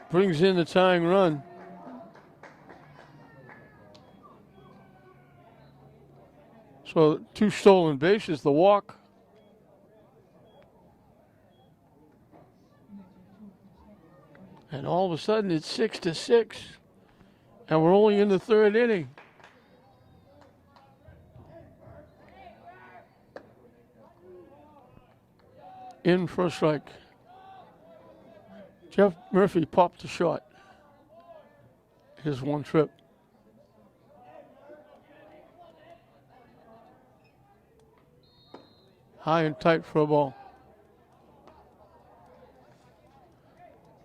[SPEAKER 1] brings in the tying run. So 2 stolen bases, the walk. And all of a sudden it's 6-6. And we're only in the 3rd inning. In for a strike. Jeff Murphy popped the shot. His 1 trip. High and tight for a ball.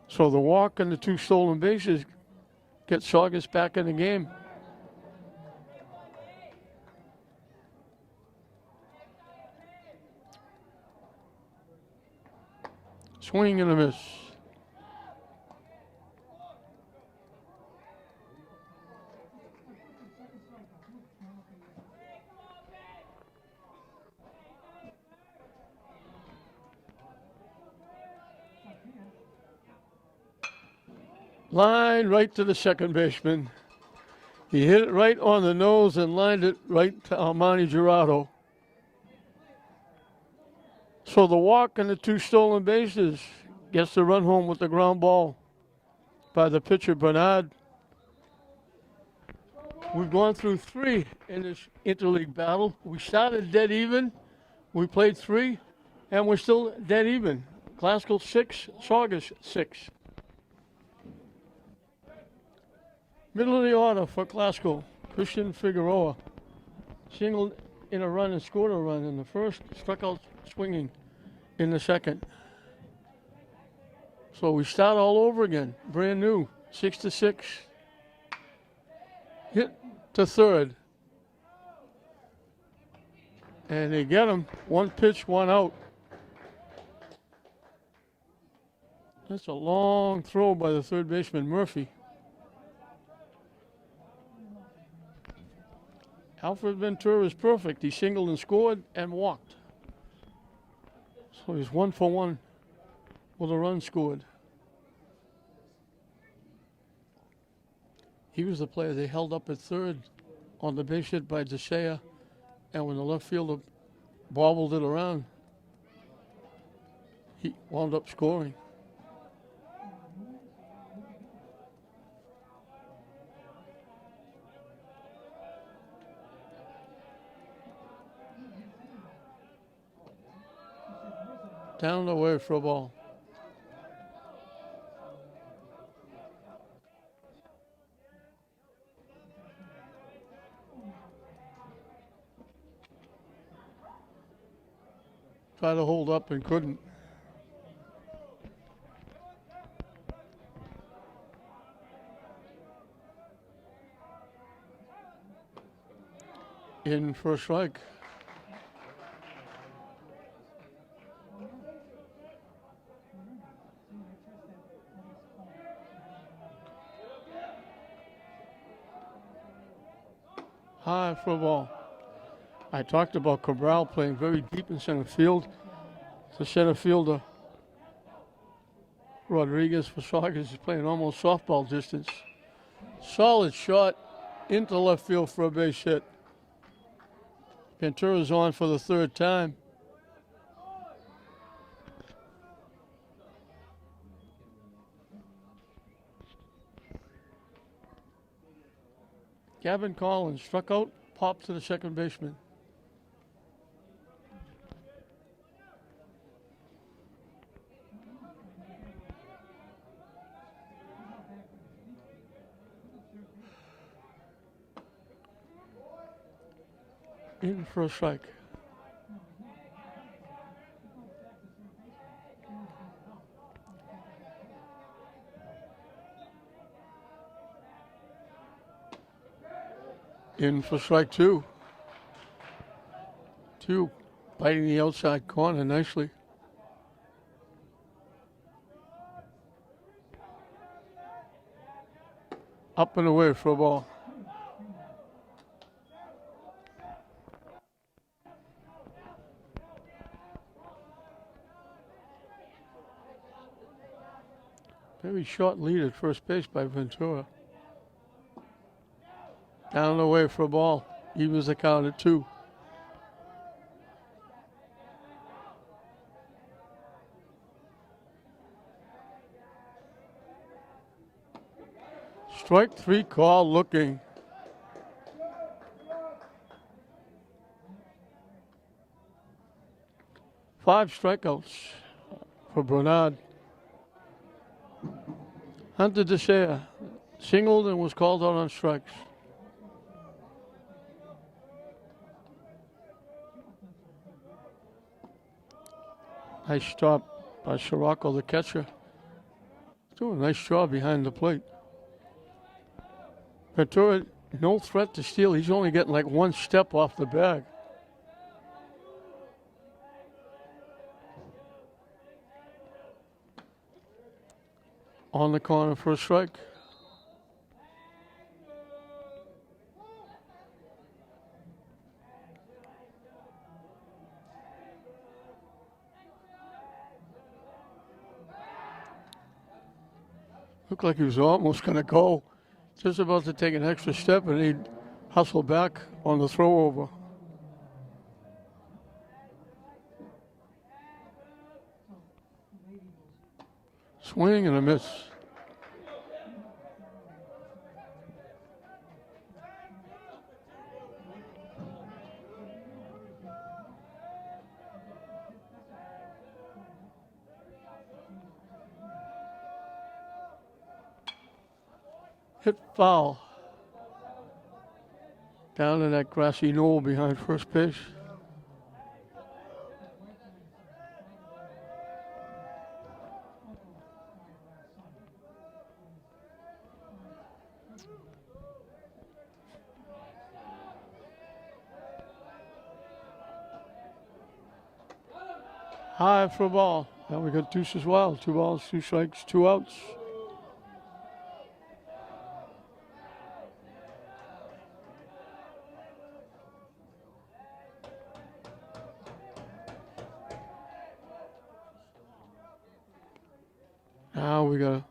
[SPEAKER 1] So the walk and the 2 stolen bases get Saugus back in the game. Swing and a miss. Line right to the second baseman. He hit it right on the nose and lined it right to Armani Gerardo. So the walk and the 2 stolen bases gets the run home with the ground ball by the pitcher, Bernard. We've gone through 3 in this interleague battle. We started dead even. We played 3, and we're still dead even. Glasgow 6, Saugus 6. Middle of the order for Glasgow, Christian Figueroa. Singled in a run and scored a run in the first, struck out swinging in the second. So we start all over again, brand new, 6-6. Hit to third. And they get him, 1 pitch, 1 out. That's a long throw by the third baseman, Murphy. Alfred Ventura is perfect. He singled and scored and walked. So he's 1 for 1 with a run scored. He was the player they held up at third on the base hit by DeSea, and when the left fielder bobbled it around, he wound up scoring. Down the way for a ball. Tried to hold up and couldn't. in for a strike. High for a ball. I talked about Cabral playing very deep in center field. The center fielder, Rodriguez for Saugus, is playing almost softball distance. Solid shot into left field for a base hit. Ventura's on for the third time. Gavin Collins struck out, popped to the second baseman. In for a strike. In for strike two. Two biting the outside corner nicely. Up and away for a ball. Very short lead at first base by Ventura. Down and away for a ball. Evens the count at 2. Strike 3 call looking. Five strikeouts for Bernard. Hunter DeSea singled and was called out on strikes. Nice stop by Sirocco, the catcher. He's doing a nice job behind the plate. Ventura, no threat to steal. He's only getting like one step off the bag. On the corner for a strike. Looked like he was almost going to go. Just about to take an extra step, and he'd hustle back on the throw over. Swing and a miss. Hit foul. Down in that grassy knoll behind first base. High for a ball. Now we got deuce as well. 2 balls, 2 strikes, 2 outs. Now we got a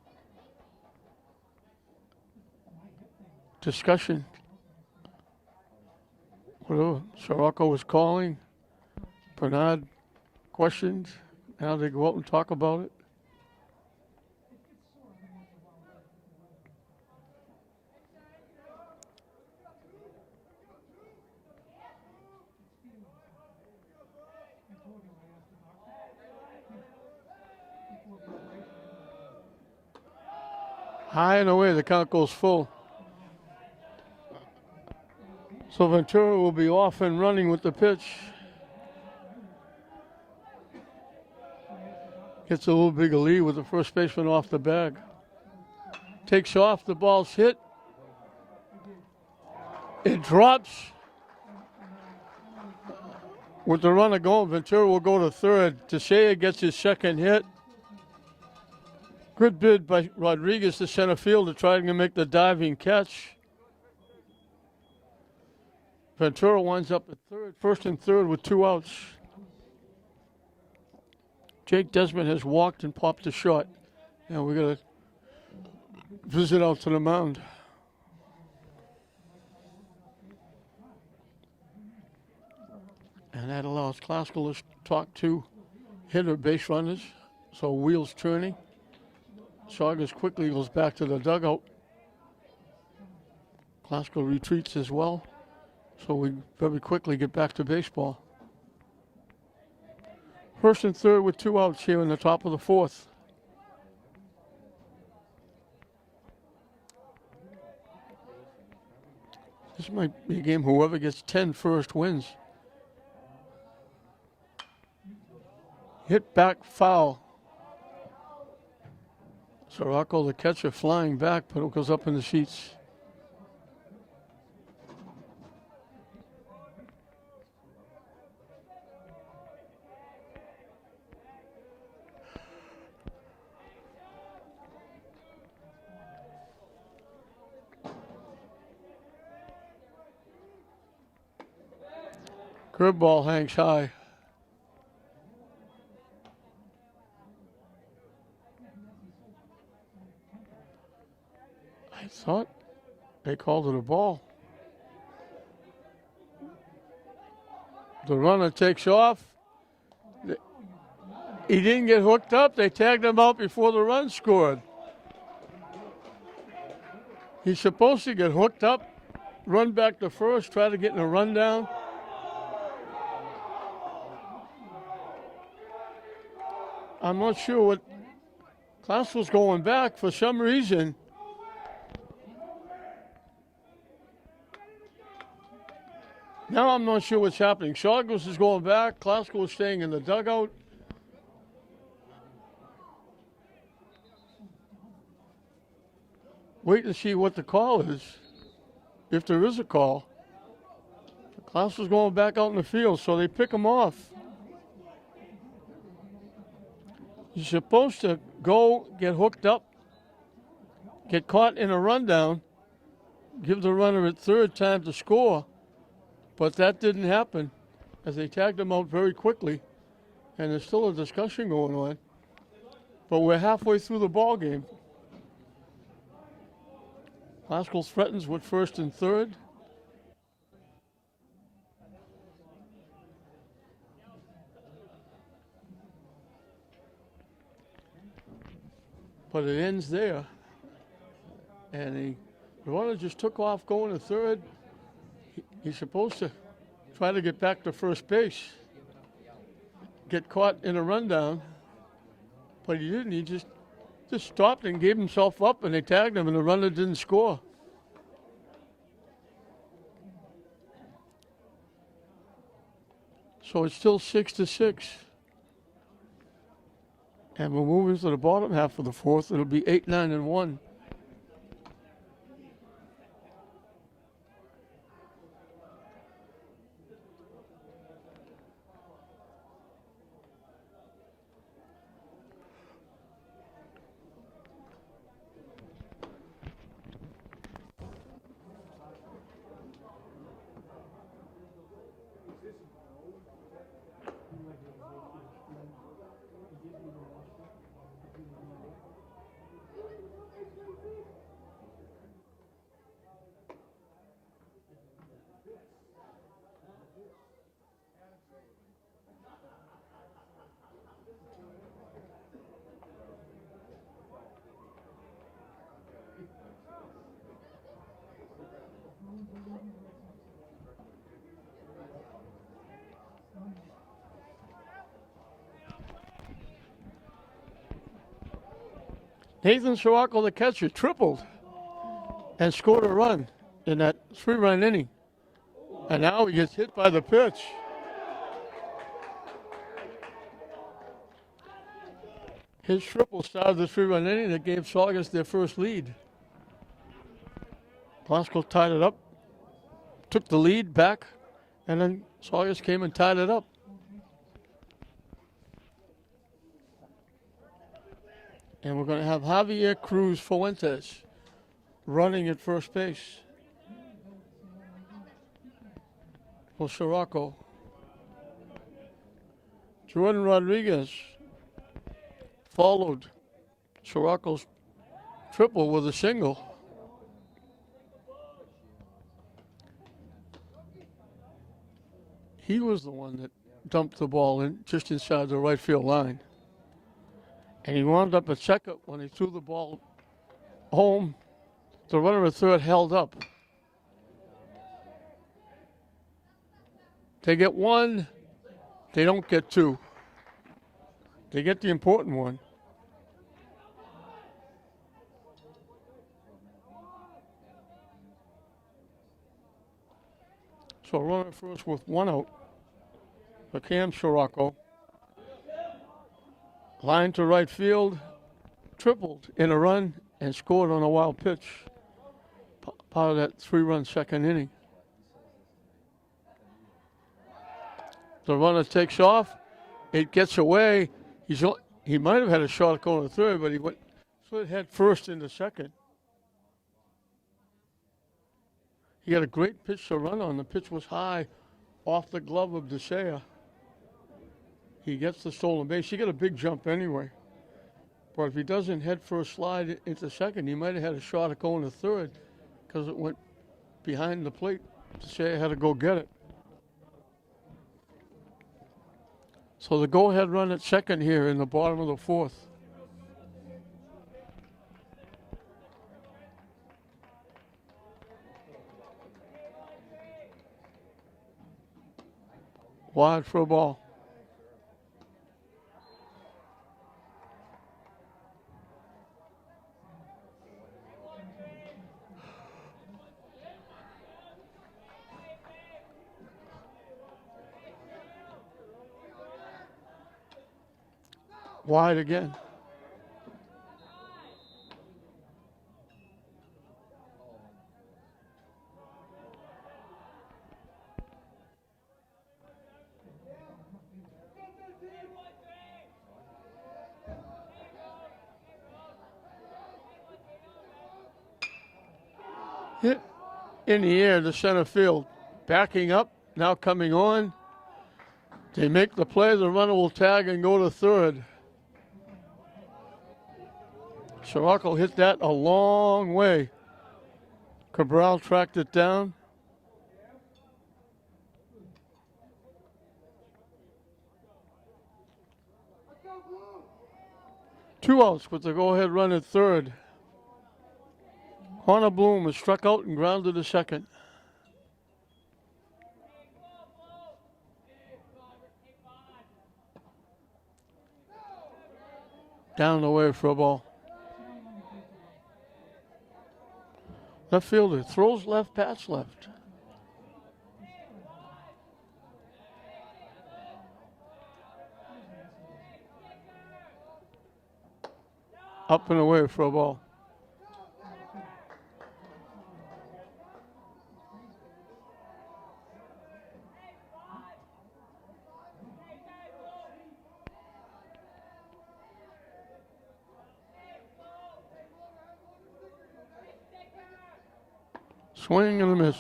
[SPEAKER 1] discussion. Whatever Sirocco was calling, Bernard questioned. Now they go out and talk about it. High and away, the count goes full. So Ventura will be off and running with the pitch. Gets a little bigger lead with the first baseman off the bag. Takes off, the ball's hit. It drops. With the runner going, Ventura will go to third. Teixeira gets his second hit. Good bid by Rodriguez to center field to try to make the diving catch. Ventura winds up at third, first and third with 2 outs. Jake Desmond has walked and popped a shot. Now we're going to visit out to the mound. And that allows Classical to talk to hitter base runners. So wheels turning. Saugus quickly goes back to the dugout. Classical retreats as well. So we very quickly get back to baseball. First and third with 2 outs here in the top of the fourth. This might be a game whoever gets 10 first wins. Hit back foul. Sirocco, the catcher, flying back, but it goes up in the seats. Curveball hangs high. I thought they called it a ball. The runner takes off. He didn't get hooked up. They tagged him out before the run scored. He's supposed to get hooked up, run back to first, try to get in a rundown. I'm not sure what Klaus was going back for some reason. Now I'm not sure what's happening. Saugus is going back. Klaus is staying in the dugout. Wait to see what the call is, if there is a call. Klaus is going back out in the field, so they pick him off. You're supposed to go, get hooked up, get caught in a rundown, give the runner at third time to score, but that didn't happen as they tagged him out very quickly, and there's still a discussion going on. But we're halfway through the ball game. Haskell threatens with first and third. But it ends there. And the runner just took off going to third. He's supposed to try to get back to first base, get caught in a rundown, but he didn't. He just stopped and gave himself up, and they tagged him, and the runner didn't score. So it's still 6-6. And we're moving to the bottom half of the fourth. It'll be 8-9-1. Nathan Sirocco, the catcher, tripled and scored a run in that 3-run inning. And now he gets hit by the pitch. His triple started the 3-run inning that gave Saugus their first lead. Glasgow tied it up, took the lead back, and then Saugus came and tied it up. And we're going to have Javier Cruz Fuentes running at first base for Sirocco. Jordan Rodriguez followed Sirocco's triple with a single. He was the one that dumped the ball in just inside the right field line. And he wound up at second when he threw the ball home. The runner at third held up. They get one, they don't get two. They get the important one. So runner first with one out for Cam Sirocco. Line to right field, tripled in a run and scored on a wild pitch. Part of that 3-run second inning. The runner takes off. It gets away. He might have had a shot going to third, but he went slid head first into second. He had a great pitch to run on. The pitch was high off the glove of DeSea. He gets the stolen base. He got a big jump anyway. But if he doesn't head first slide into second, he might have had a shot at going to third because it went behind the plate. DeSea had to go get it. So the go-ahead run at second here in the bottom of the fourth. Wide for a ball. Wide again. Hit in the air to center field. Backing up, now coming on. They make the play, the runner will tag and go to third. Sirocco hit that a long way. Cabral tracked it down. Two outs with the go-ahead run at third. Honor Bloom was struck out and grounded to second. Down the way for a ball. Left fielder throws left, pass left. Up and away for a ball. Swing and a miss.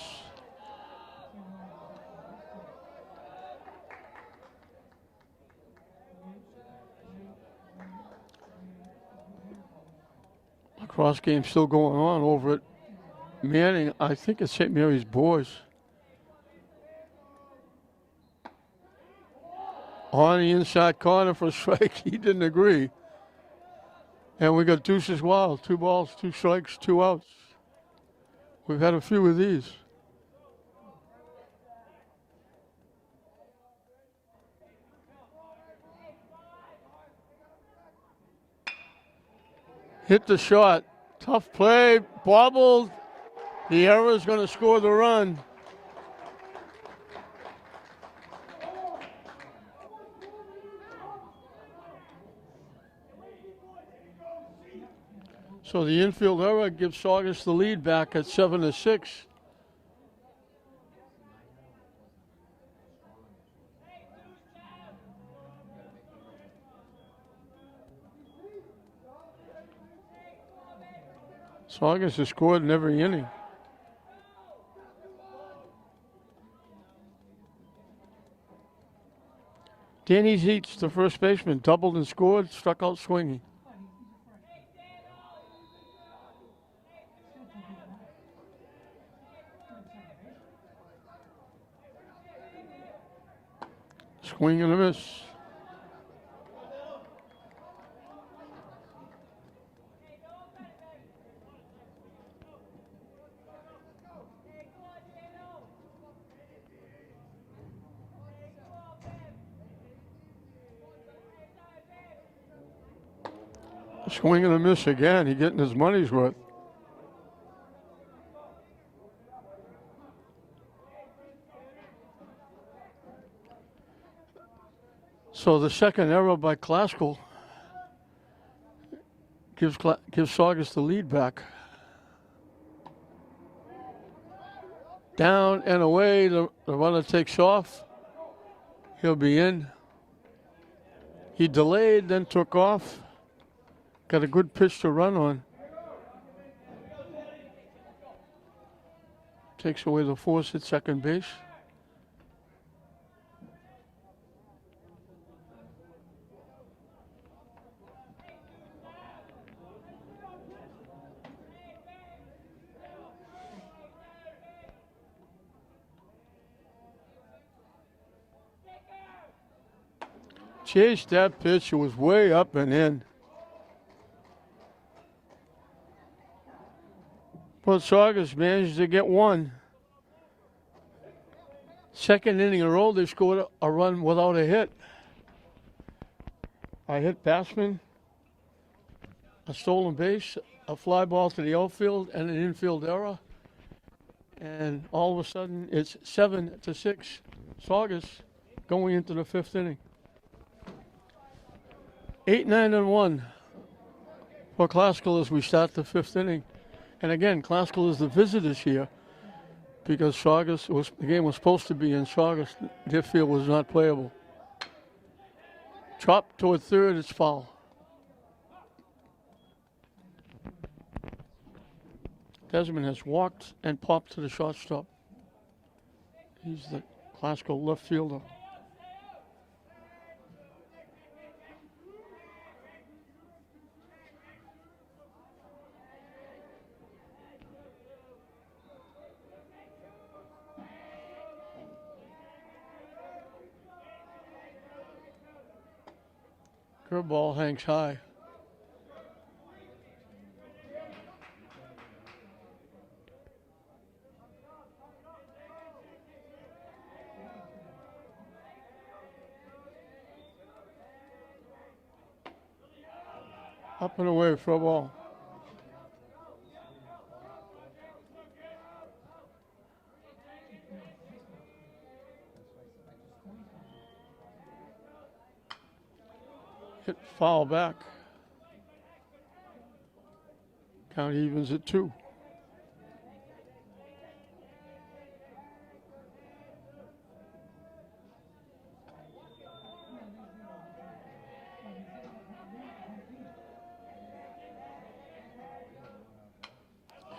[SPEAKER 1] Lacrosse game still going on over at Manning. I think it's St. Mary's boys. On the inside corner for a strike. He didn't agree. And we got deuces wild. 2 balls, 2 strikes, 2 outs. We've had a few of these. Hit the shot. Tough play. Bobbled. The error is going to score the run. So the infield error gives Saugus the lead back at 7-6. Saugus has scored in every inning. Danny Zeitz, the first baseman, doubled and scored, struck out swinging. Swing and a miss. Swing and a miss again. He's getting his money's worth. So the second error by Classical gives Saugus the lead back. Down and away, the runner takes off. He'll be in. He delayed, then took off. Got a good pitch to run on. Takes away the force at second base. Chased that pitch. It was way up and in. But Saugus managed to get one. Second inning in a row, they scored a run without a hit. A hit batsman, a stolen base, a fly ball to the outfield, and an infield error. And all of a sudden, it's 7-6. Saugus going into the fifth inning. 8-9-1 for Classical as we start the fifth inning. And again, Classical is the visitors here because the game was supposed to be in Saugus. Their field was not playable. Chop toward third, it's foul. Desmond has walked and popped to the shortstop. He's the Classical left fielder. Curveball hangs high. Up and away for a ball. Hit foul back. Count evens at 2.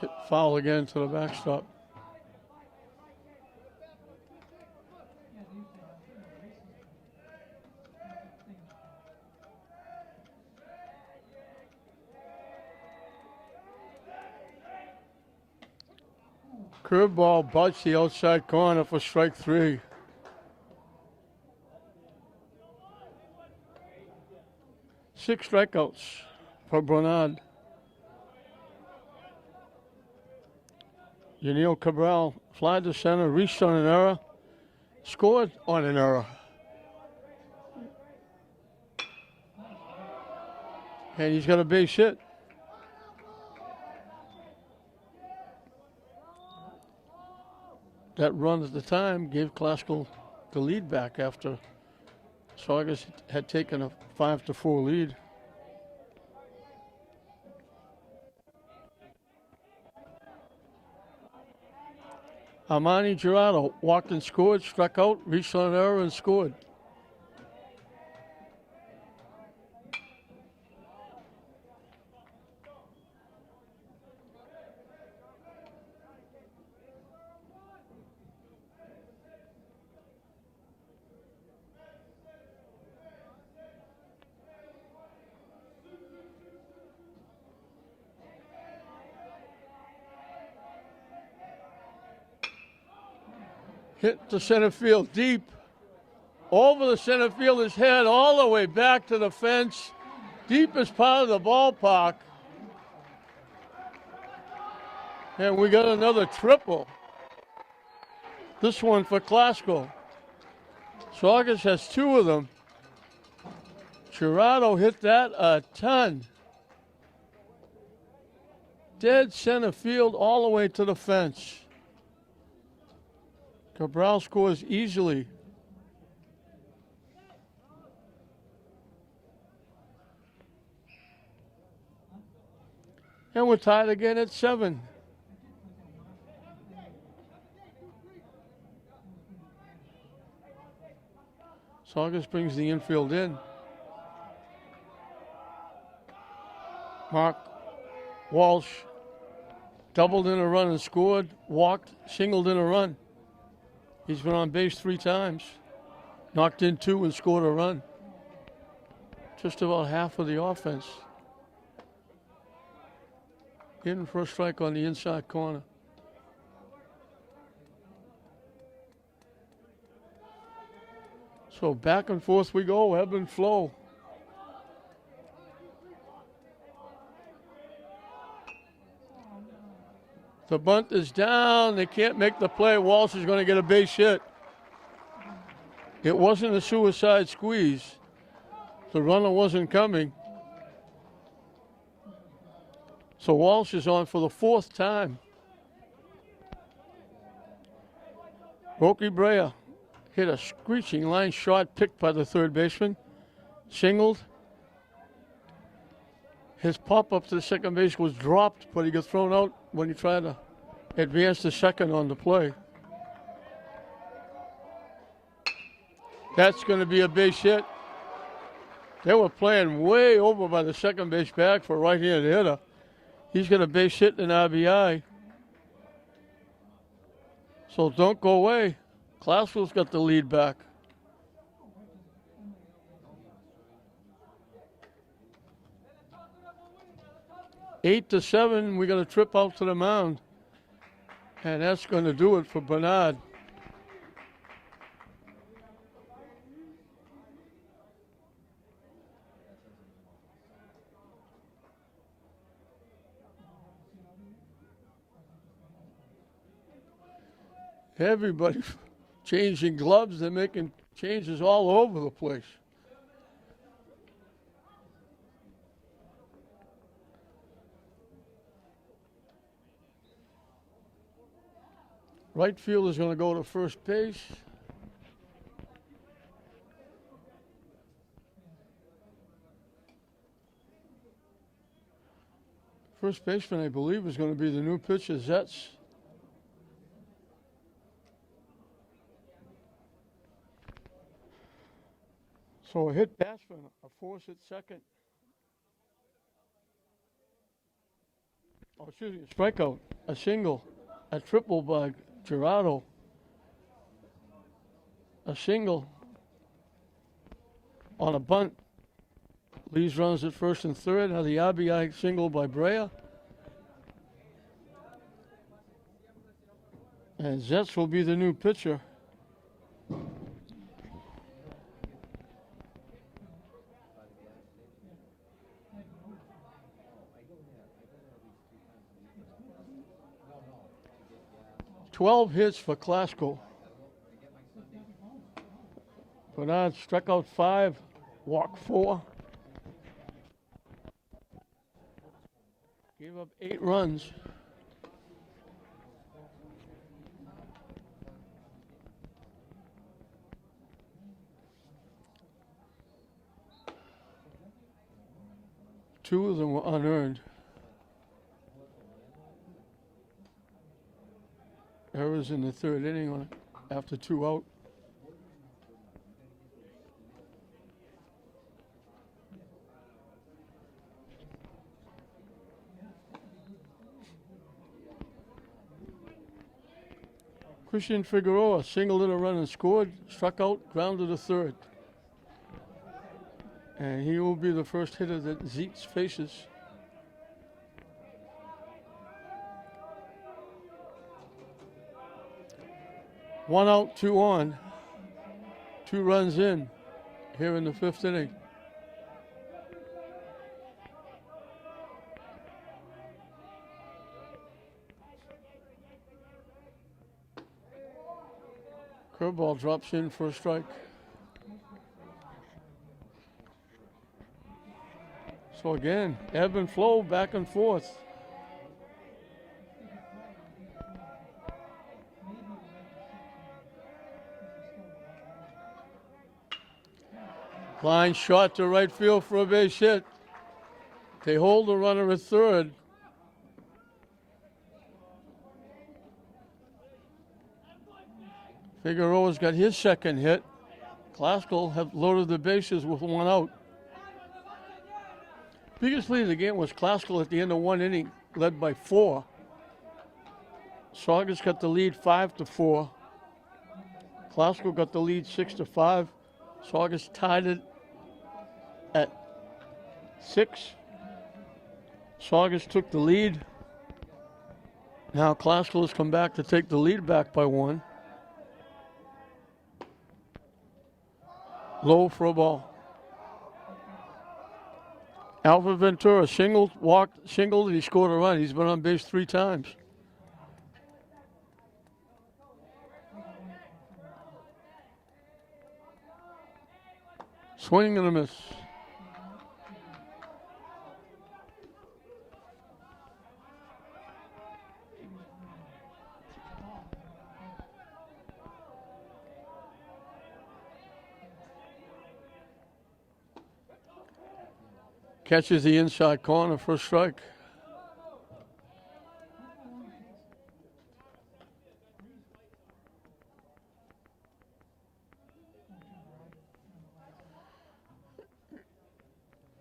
[SPEAKER 1] Hit foul again to the backstop. Curveball butts the outside corner for strike 3. Six strikeouts for Bernard. Yaniel Cabral fly to center, reached on an error, scored on an error. And he's got a base hit. That run at the time gave Classical the lead back after Saugus had taken a 5-4 lead. Armani Gerardo walked and scored, struck out, reached on an error and scored. Hit to center field deep. Over the center fielder's head, all the way back to the fence. Deepest part of the ballpark. And we got another triple. This one for Glasgow. Saugus has two of them. Gerardo hit that a ton. Dead center field all the way to the fence. Cabral scores easily. And we're tied again at 7. Saugus brings the infield in. Mark Walsh doubled in a run and scored, walked, singled in a run. He's been on base 3 times, knocked in 2 and scored a run. Just about half of the offense. In for a strike on the inside corner. So back and forth we go, ebb and flow. The bunt is down. They can't make the play. Walsh is going to get a base hit. It wasn't a suicide squeeze. The runner wasn't coming. So Walsh is on for the 4th time. Rocky Brea hit a screeching line shot picked by the third baseman. Singled. His pop up to the second base was dropped, but he got thrown out when he tried to advance to second on the play. That's going to be a base hit. They were playing way over by the second base bag for a right-handed hitter. He's got a base hit and an RBI. So don't go away. Classville's got the lead back. Eight to 7, we got a trip out to the mound. And that's going to do it for Bernard. Everybody changing gloves. They're making changes all over the place. Right field is going to go to first base. First baseman, I believe, is going to be the new pitcher, Zetz. So a hit batsman, a force at second. Oh, excuse me, a strikeout, a single, a triple by Gerardo. A single on a bunt. Leaves runs at first and third. Now the RBI single by Brea. And Zetz will be the new pitcher. "12 hits for Glasgow. Bernard struck out 5, walked 4. Gave up 8 runs. Two of them were unearned. Errors in the third inning after 2 out. Christian Figueroa singled in a run and scored, struck out, grounded to third. And he will be the first hitter that Zeitz faces. 1 out, 2 on. 2 runs in here in the 5th inning. Curveball drops in for a strike. So again, ebb and flow, back and forth. Line shot to right field for a base hit. They hold the runner at third. Figueroa's got his second hit. Classical have loaded the bases with 1 out. Biggest lead of the game was Classical at the end of 1 inning, led by 4. Saugus got the lead 5-4. Classical got the lead 6-5. Saugus tied it at 6. Saugus took the lead. Now Classical has come back to take the lead back by 1. Low for a ball. Alfred Ventura singled, and he scored a run. He's been on base 3 times. Swing and a miss. Catches the inside corner for a strike.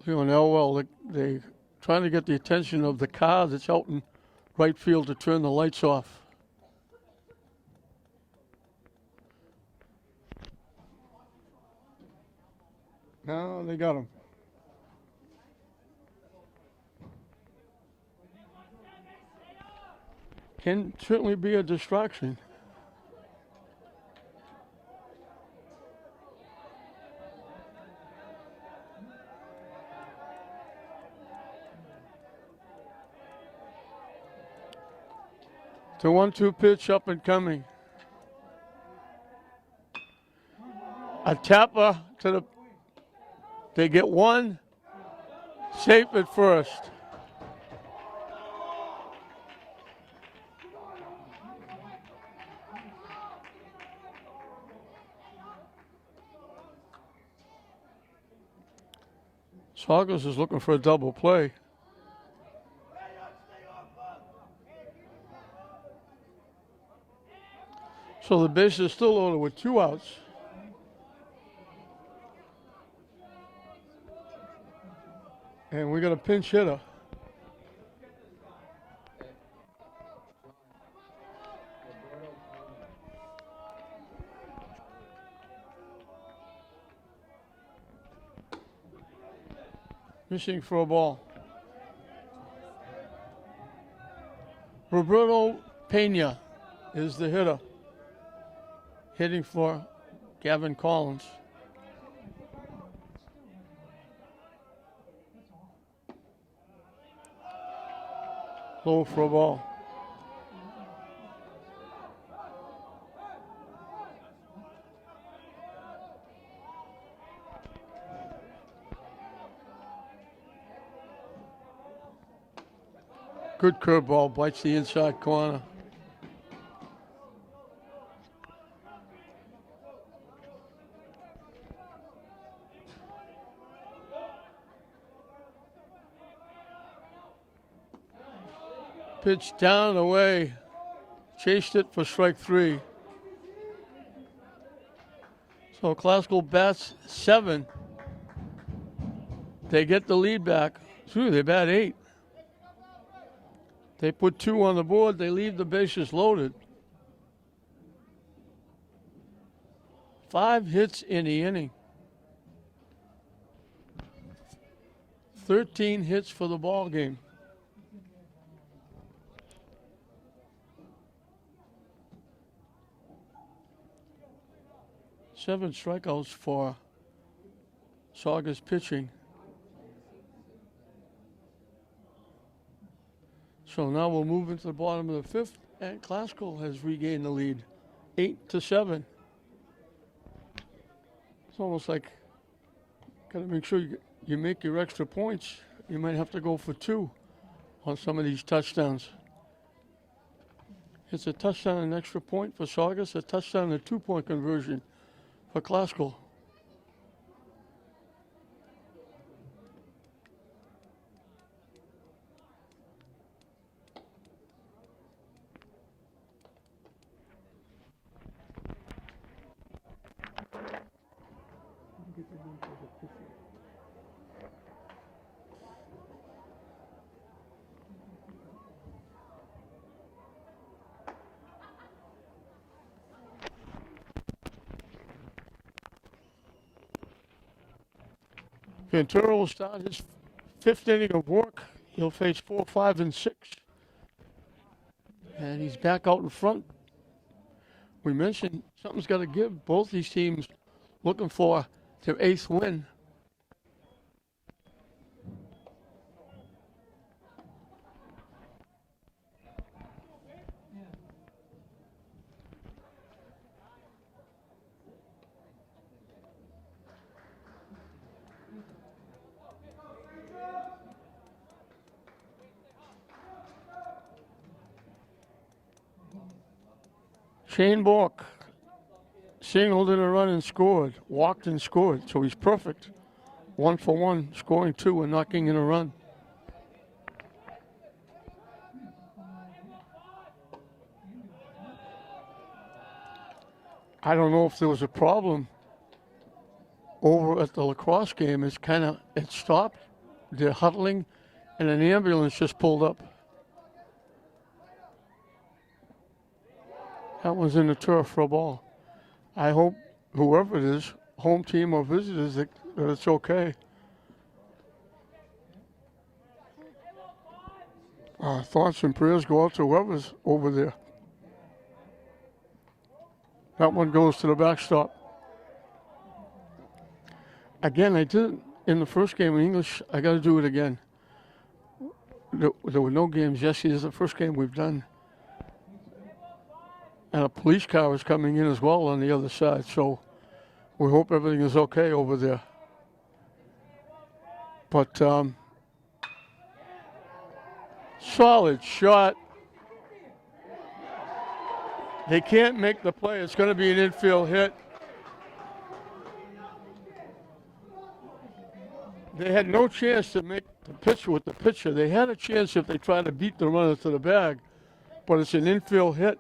[SPEAKER 1] Leon Elwell, they trying to get the attention of the car that's out in right field to turn the lights off. No, they got him. Can certainly be a distraction. The 1-2 pitch up and coming. A tapper to the. They get 1. Safe at first. Saugus is looking for a double play. So the base is still loaded with 2 outs. And we got a pinch hitter. Missing for a ball. Roberto Pena is the hitter. Hitting for Gavin Collins. Low for a ball. Good curveball, bites the inside corner. Pitch down and away. Chased it for strike 3. So Classical bats 7. They get the lead back. They bat 8. They put 2 on the board. They leave the bases loaded. 5 hits in the inning. 13 hits for the ball game. 7 strikeouts for Saugus pitching. So now we'll move into the bottom of the 5th, and Classical has regained the lead, 8-7. It's almost like, gotta make sure you make your extra points. You might have to go for 2 on some of these touchdowns. It's a touchdown and extra point for Saugus, a touchdown and a 2-point conversion for Classical. Ventura will start his 5th inning of work. He'll face 4, 5, and 6. And he's back out in front. We mentioned something's got to give. Both these teams looking for their 8th win. Shane Bork singled in a run and scored, walked and scored, so he's perfect. 1 for 1, scoring 2 and knocking in a run. I don't know if there was a problem over at the lacrosse game. It stopped. They're huddling, and an ambulance just pulled up. That one's in the turf for a ball. I hope whoever it is, home team or visitors, that it's okay. Thoughts and prayers go out to whoever's over there. That one goes to the backstop. Again, I did it in the first game in English. I got to do it again. There were no games yesterday. This is the first game we've done. And a police car is coming in as well on the other side. So we hope everything is okay over there. But solid shot. They can't make the play. It's going to be an infield hit. They had no chance to make the pitch with the pitcher. They had a chance if they tried to beat the runner to the bag, but it's an infield hit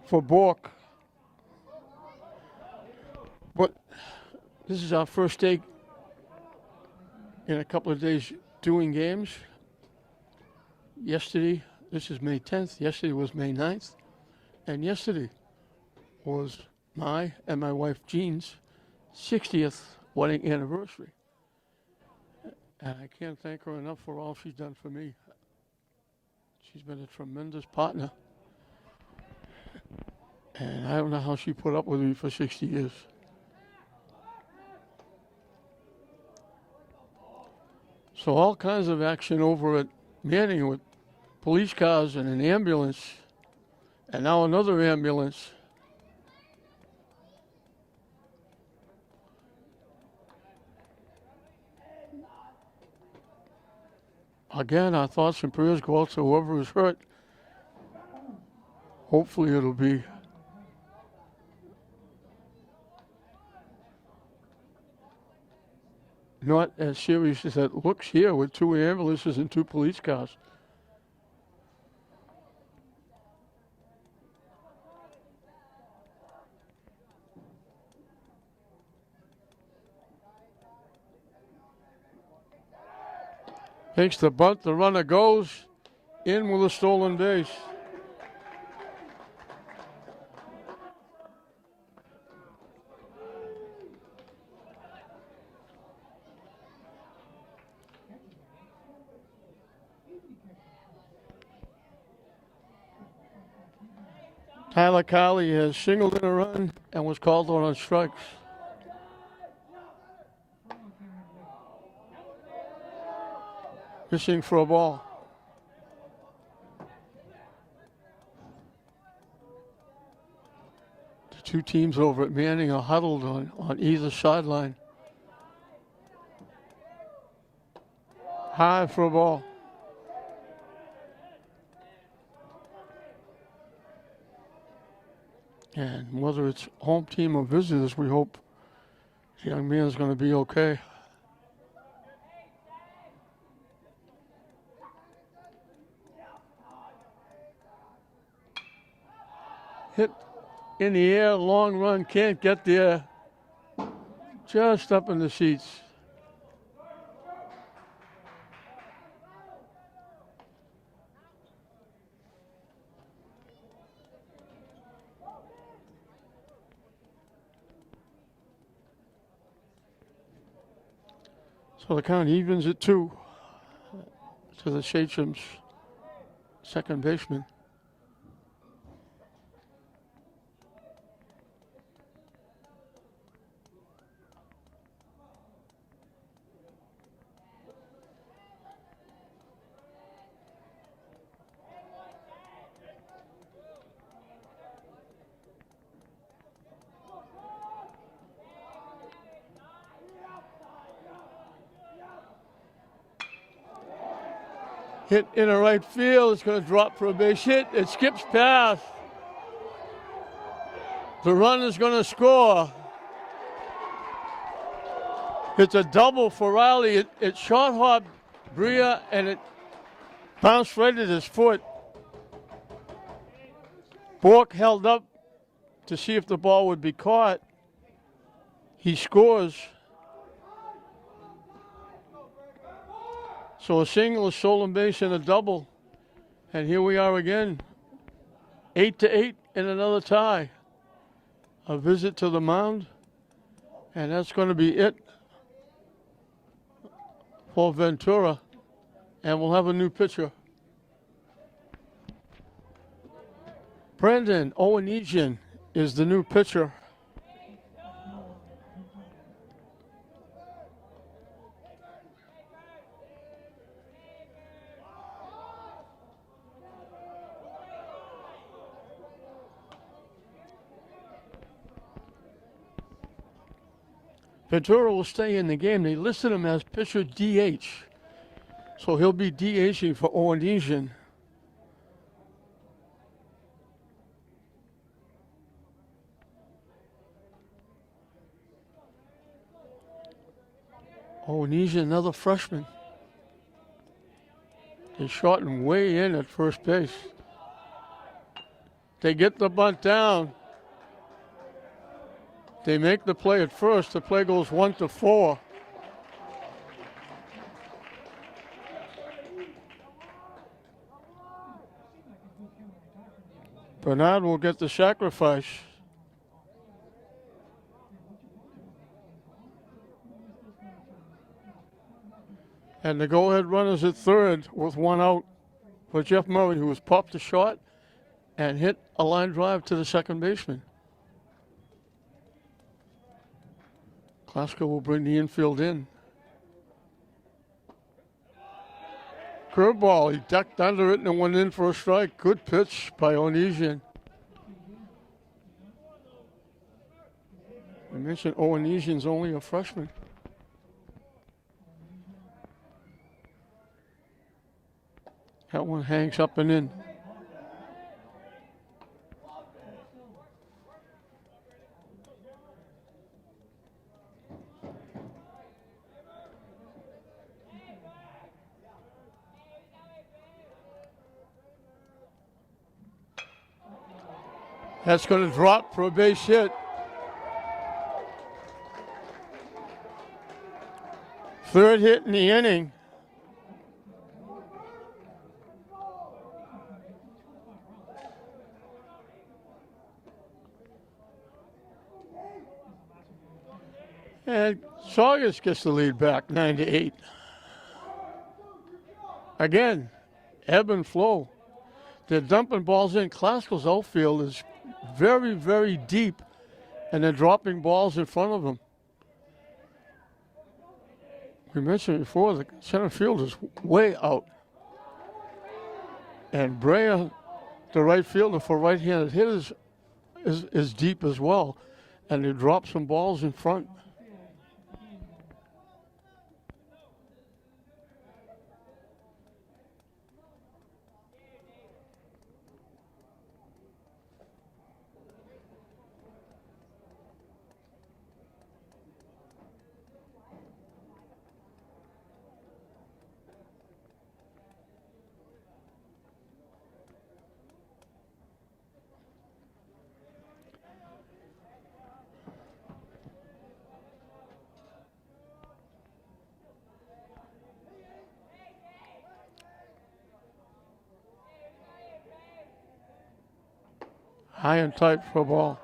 [SPEAKER 1] for Bork. But this is our first day in a couple of days doing games. Yesterday, this is May 10th. Yesterday was May 9th. And yesterday was my and my wife Jean's 60th wedding anniversary. And I can't thank her enough for all she's done for me. She's been a tremendous partner. And I don't know how she put up with me for 60 years. So all kinds of action over at Manning with police cars and an ambulance. And now another ambulance. Again, our thoughts and prayers go out to whoever is hurt. Hopefully it'll be not as serious as it looks here with 2 ambulances and 2 police cars. Takes the bunt, the runner goes in with a stolen base. Tyler Carley has singled in a run and was called on strikes. Fishing for a ball. The two teams over at Manning are huddled on either sideline. High for a ball. And whether it's home team or visitors, we hope the young man's going to be okay. Hit in the air, long run, can't get there. Just up in the seats. So the count evens at 2 to the Sachem's second baseman. Hit in the right field. It's going to drop for a base hit. It skips past. The run is going to score. It's a double for Riley. It short hopped Bria and it bounced right at his foot. Bork held up to see if the ball would be caught. He scores. So a single, a stolen base, and a double. And here we are again. 8-8 in another tie. A visit to the mound. And that's going to be it for Ventura. And we'll have a new pitcher. Brandon Owenesian is the new pitcher. Ventura will stay in the game. They listed him as pitcher DH. So he'll be DHing for Owenesian. Owenesian, another freshman. They shot him way in at first base. They get the bunt down. They make the play at first. The play goes 1-4. Bernard will get the sacrifice. And the go-ahead runner's at third with one out for Jeff Murray, who was popped a shot and hit a line drive to the second baseman. Klaska will bring the infield in. Curveball, he ducked under it and went in for a strike. Good pitch by Owenesian. I mentioned Owenesian's only a freshman. That one hangs up and in. That's going to drop for a base hit. Third hit in the inning. And Saugus gets the lead back, 9-8. Again, ebb and flow. They're dumping balls in. Classical's outfield is very, very deep, and they're dropping balls in front of them. We mentioned before, the center field is way out. And Brea, the right fielder for right-handed hitters, is deep as well. And they drop some balls in front. High and tight for a ball.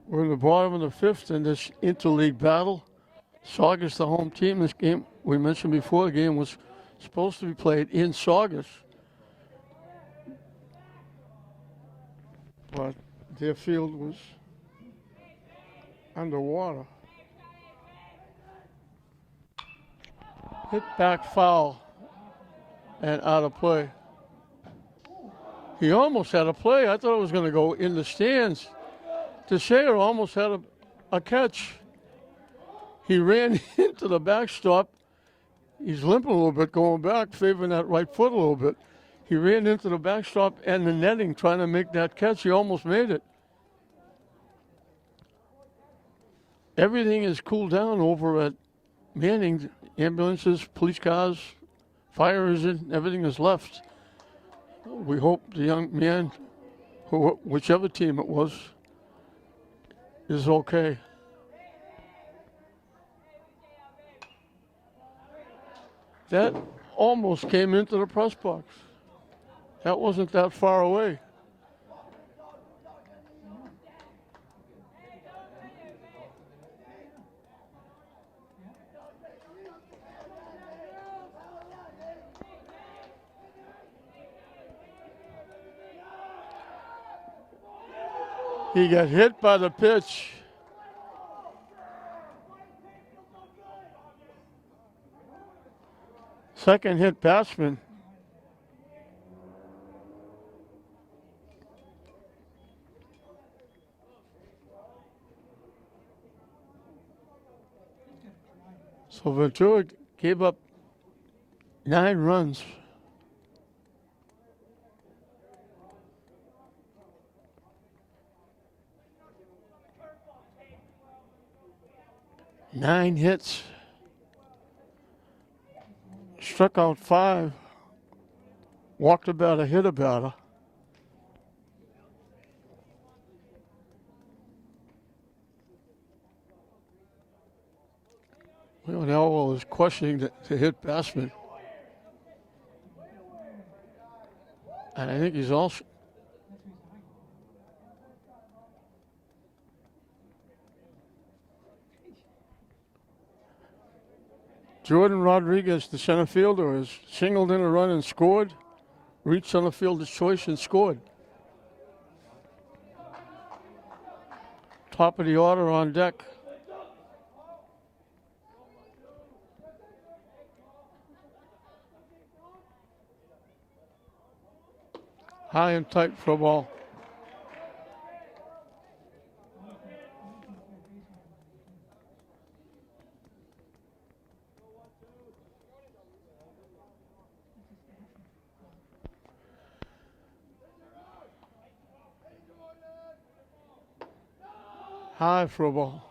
[SPEAKER 1] We're in the bottom of the fifth in this interleague battle. Saugus, the home team. This game, we mentioned before, the game was supposed to be played in Saugus. But their field was underwater. Hit back foul and out of play. He almost had a play. I thought it was going to go in the stands. Teixeira almost had a catch. He ran into the backstop. He's limping a little bit going back, favoring that right foot a little bit. He ran into the backstop and the netting trying to make that catch. He almost made it. Everything is cooled down over at Manning. Ambulances, police cars, fire is in, everything is left. We hope the young man, whichever team it was, is okay. That almost came into the press box. That wasn't that far away. He got hit by the pitch. Second hit batsman. So Ventura gave up 9 runs. Nine hits. Struck out 5. Walked a batter, hit a batter. Well, Elwell is questioning the hit batsman. And I think he's also. Jordan Rodriguez, the center fielder, has singled in a run and scored. Reached center fielder's choice and scored. Top of the order on deck. High and tight for a ball. High for a ball.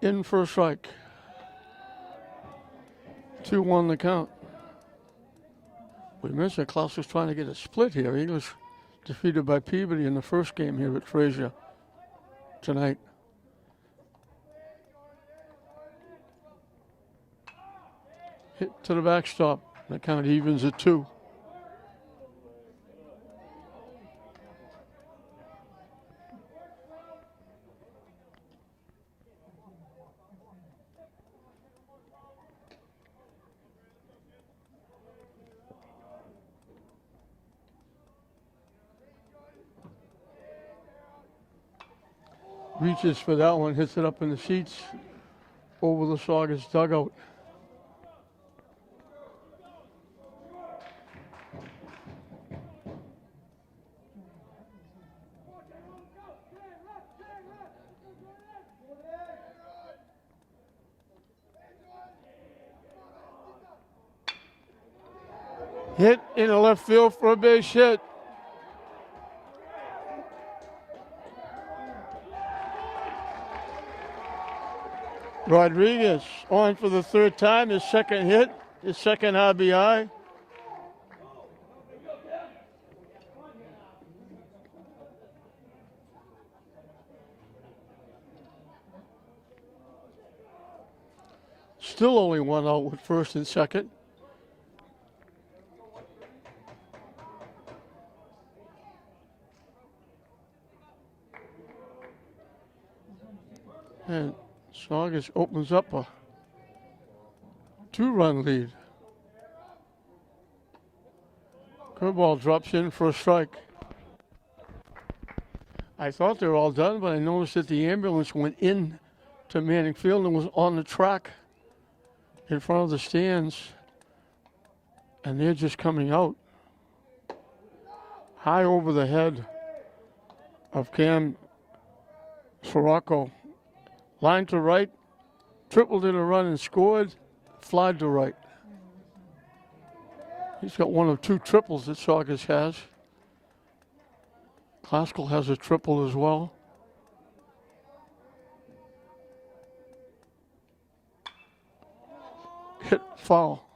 [SPEAKER 1] In for a strike. 2-1 the count. We mentioned Klaus was trying to get a split here. English defeated by Peabody in the first game here at Frazier tonight. Hit to the backstop. That kind of evens at 2. Reaches for that one, hits it up in the seats over the Saugus dugout. Hit in the left field for a base hit. Rodriguez on for the 3rd time, his 2nd hit, his 2nd RBI. Still only 1 out with 1st and 2nd. And Saugus opens up a 2-run lead. Curveball drops in for a strike. I thought they were all done, but I noticed that the ambulance went in to Manning Field and was on the track in front of the stands. And they're just coming out. High over the head of Cam Sirocco. Line to right, tripled in a run and scored, flied to right. He's got one of 2 triples that Saugus has. Classical has a triple as well. Hit foul.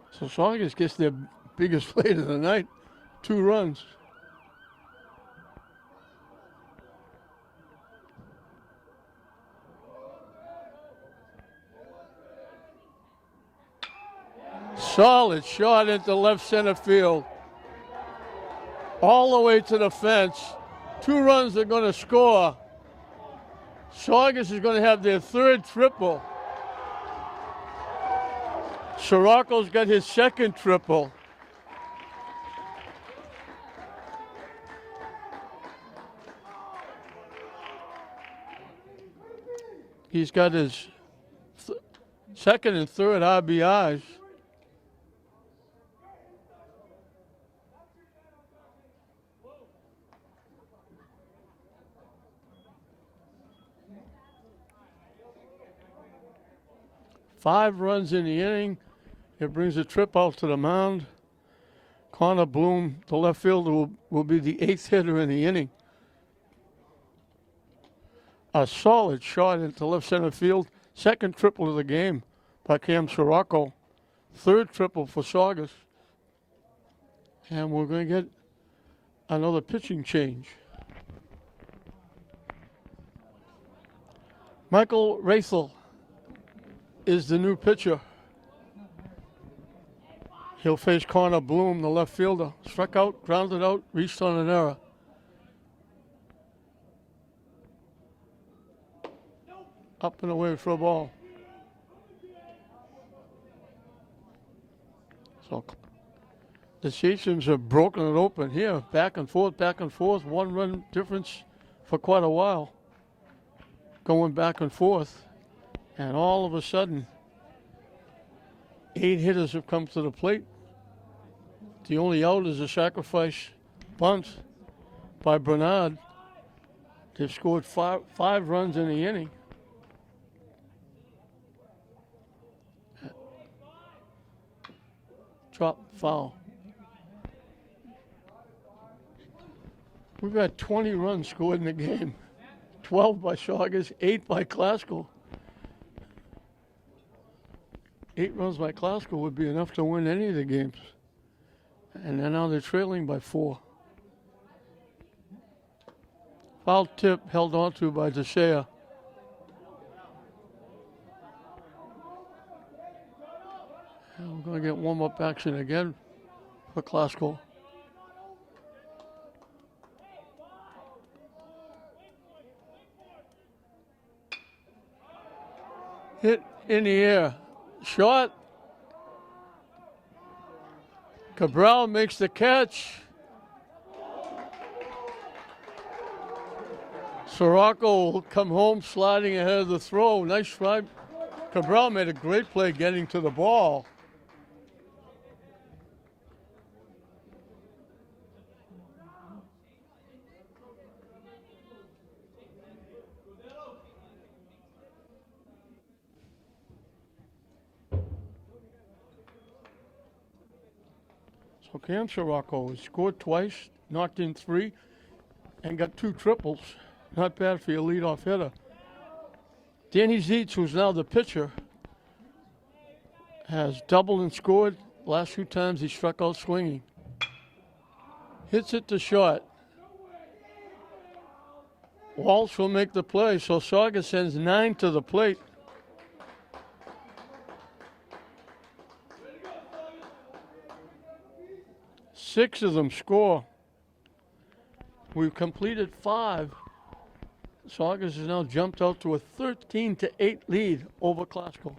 [SPEAKER 1] So Saugus gets their biggest lead of the night, 2 runs. Solid shot into left center field. All the way to the fence. 2 runs are going to score. Saugus is going to have their 3rd triple. Sirocco's got his 2nd triple. He's got his 2nd and 3rd RBIs. Five runs in the inning. It brings a trip out to the mound. Connor Bloom, the left fielder, will be the 8th hitter in the inning. A solid shot into left center field. 2nd triple of the game by Cam Sirocco. 3rd triple for Saugus. And we're going to get another pitching change. Michael Rathel is the new pitcher. He'll face Connor Bloom, the left fielder. Struck out, grounded out, reached on an error. Up and away for a ball. So the Sachem's have broken it open here. Back and forth, 1-run difference for quite a while. Going back and forth. And all of a sudden, 8 hitters have come to the plate. The only out is a sacrifice bunt by Bernard. They've scored five runs in the inning. Drop foul. We've had 20 runs scored in the game. 12 by Saugus, 8 by Classical. 8 runs by Classical would be enough to win any of the games. And then now they're trailing by 4. Foul tip held onto by DeShea. And we're going to get warm-up action again for Glasgow. Hit in the air. Shot. Cabral makes the catch. Sirocco will come home sliding ahead of the throw. Nice try. Cabral made a great play getting to the ball. So Cam Sirocco scored twice, knocked in 3, and got 2 triples. Not bad for your leadoff hitter. Danny Zietz, who's now the pitcher, has doubled and scored. Last 2 times he struck out swinging. Hits it to short. Walsh will make the play, so Saugus sends 9 to the plate. Six of them score. We've completed 5. Saugus has now jumped out to a 13-8 lead over Glasgow.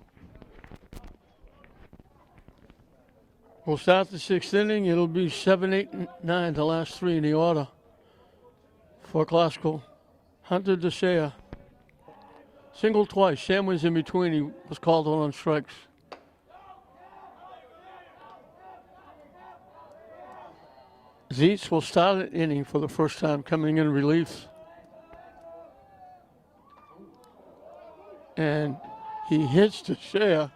[SPEAKER 1] We'll start the 6th inning. It'll be 7, 8, and 9, the last 3 in the order for Glasgow. Hunter DeShea. Single twice. Sam was in between. He was called on strikes. Zietz will start an inning for the first time, coming in relief. And he hits DeShea.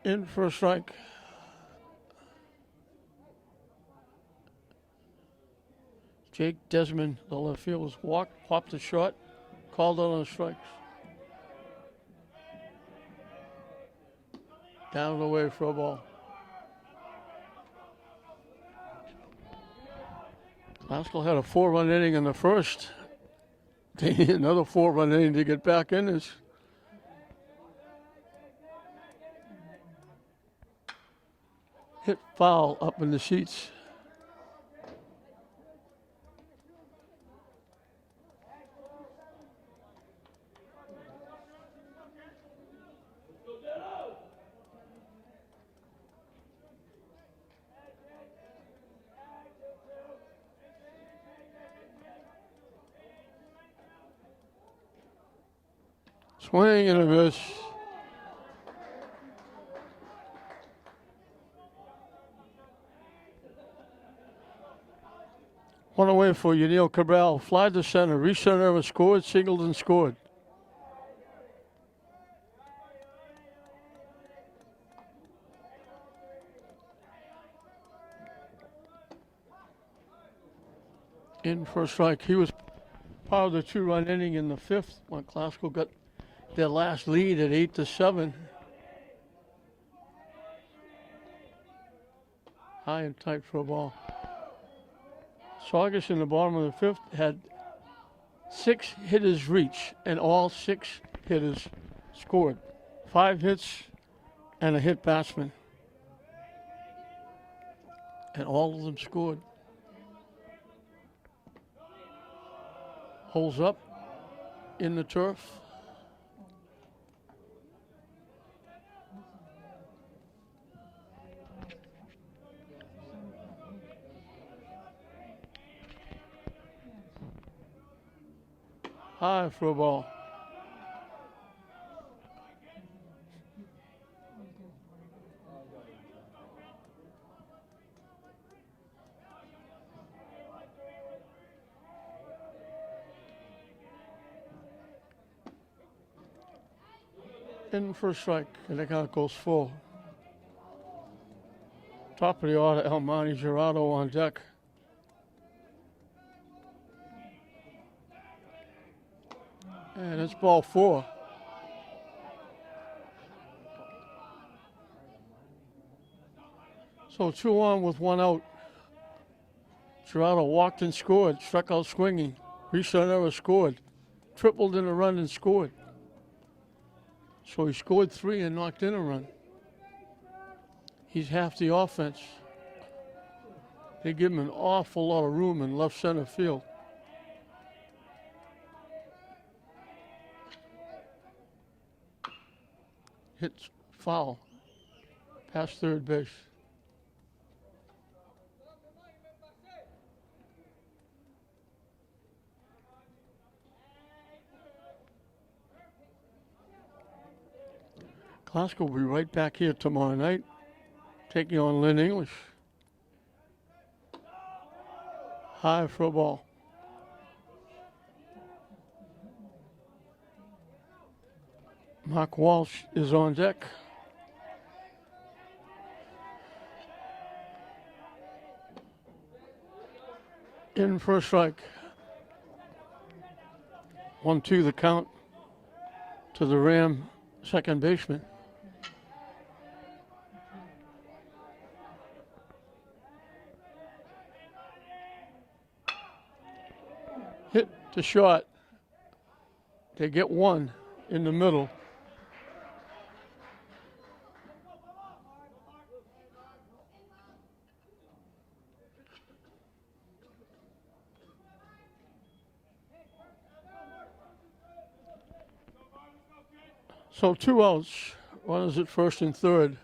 [SPEAKER 1] In for a strike. Jake Desmond, the left field, was walked, popped a shot, called out on strikes. Down and away for a ball. Glasgow had a 4-run inning in the first. They need another 4-run inning to get back in this. Hit foul up in the seats. Swing and a miss. One away for Yaniel Cabral. Fly to center. Recenter and scored. Singled and scored. In for a strike. He was part of the 2-run inning in the 5th when Glasgow got their last lead at 8-7. High and tight for a ball. Saugus in the bottom of the 5th had 6 hitters reach, and all 6 hitters scored. 5 hits and a hit batsman. And all of them scored. Holes up in the turf. High for a ball. In for a strike, and the count goes full. Top of the order, Almani Gerardo on deck. And it's ball 4. So 2 on with 1 out. Gerardo walked and scored, struck out swinging. Risonera scored, tripled in a run and scored. So he scored 3 and knocked in a run. He's half the offense. They give him an awful lot of room in left center field. Hits foul, past third base. Glasgow will be right back here tomorrow night, taking on Lynn English. High for a ball. Mark Walsh is on deck. In for a strike. 1-2 the count to the Ram second baseman. Hit to short. They get 1 in the middle. So 2 outs. Runners at first and third.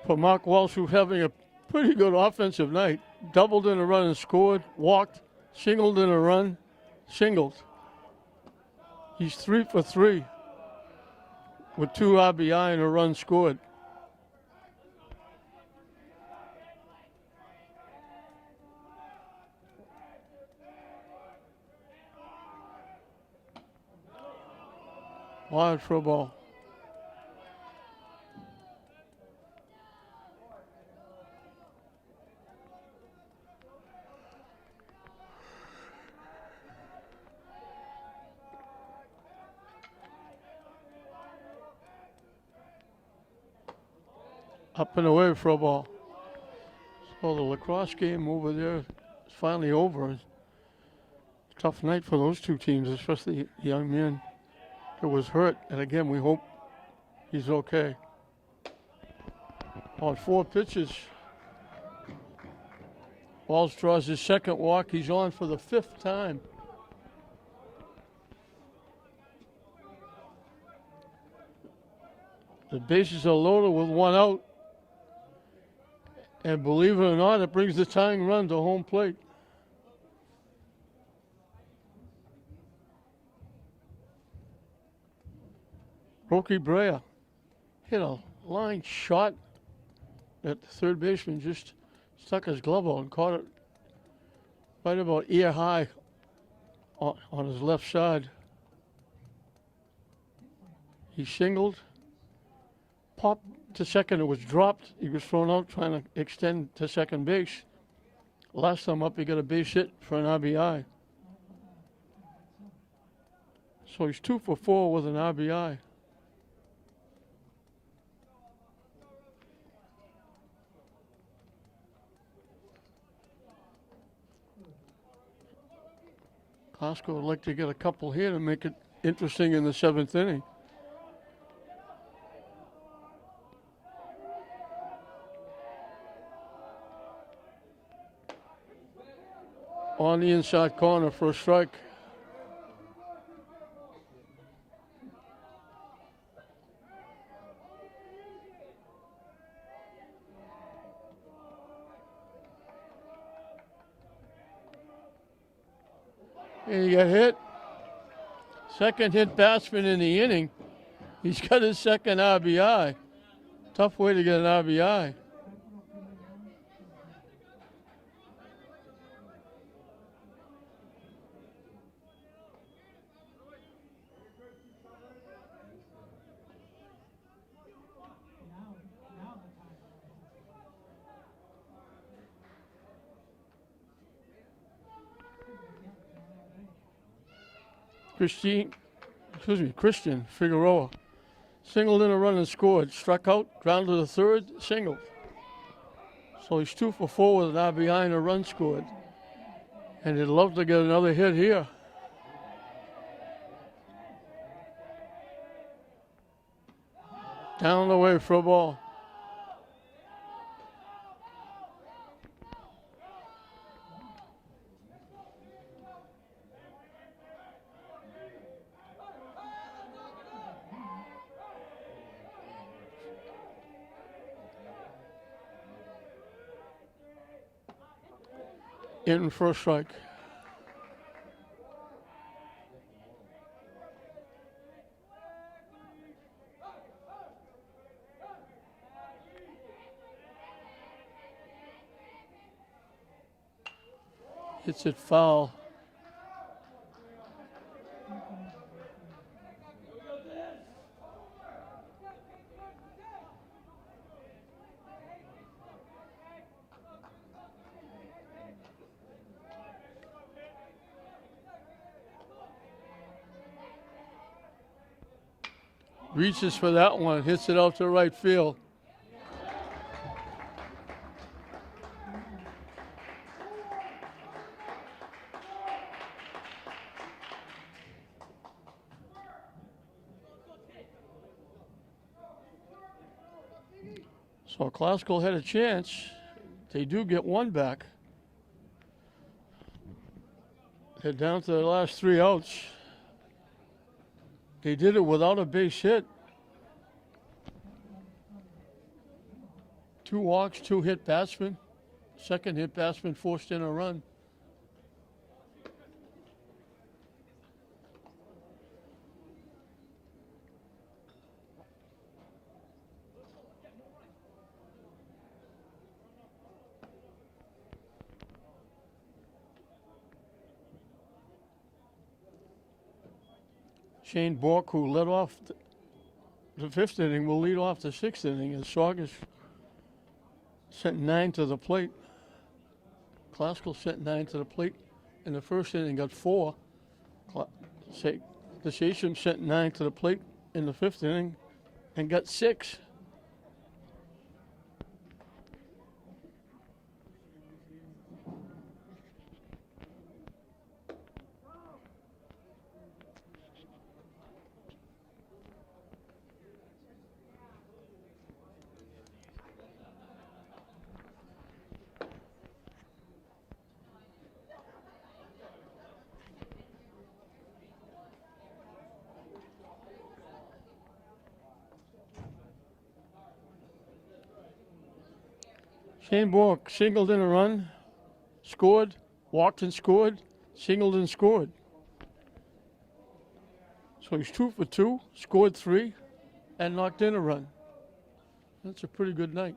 [SPEAKER 1] For Mark Walsh, who's having a pretty good offensive night. Doubled in a run and scored. Walked. Singled in a run. Singled. He's 3 for 3 with 2 RBI and a run scored. Wild for a ball. Up and away for a ball. So the lacrosse game over there is finally over. It's a tough night for those 2 teams, especially the young man who was hurt. And again, we hope he's okay. On 4 pitches, Walsh draws his second walk. He's on for the 5th time. The bases are loaded with 1 out. And believe it or not, it brings the tying run to home plate. Roky Brea hit a line shot that the third baseman just stuck his glove out and caught it right about ear high on his left side. He singled, popped to second. It was dropped. He was thrown out trying to extend to second base. Last time up, he got a base hit for an RBI. So he's 2 for 4 with an RBI. Glasgow would like to get a couple here to make it interesting in the 7th inning. On the inside corner for a strike. And he got hit. Second hit batsman in the inning. He's got his second RBI. Tough way to get an RBI. Christian Figueroa. Singled in a run and scored. Struck out, ground to the third, single. So he's 2 for 4 with an RBI and a run scored. And he'd love to get another hit here. Down the way for a ball. In for a strike. Hits it foul. Reaches for that one, hits it out to right field. So Classical had a chance. They do get one back. They're down to the last 3 outs. They did it without a base hit. 2 walks, 2 hit batsmen. Second hit batsman forced in a run. Shane Bork, who led off the 5th inning, will lead off the 6th inning as Saugus sent 9 to the plate. Classical sent 9 to the plate. In the 1st inning, got 4. The Station sent 9 to the plate in the 5th inning and got 6. Shane Bork singled in a run, scored, walked and scored, singled and scored. So he's 2 for 2, scored 3, and knocked in a run. That's a pretty good night.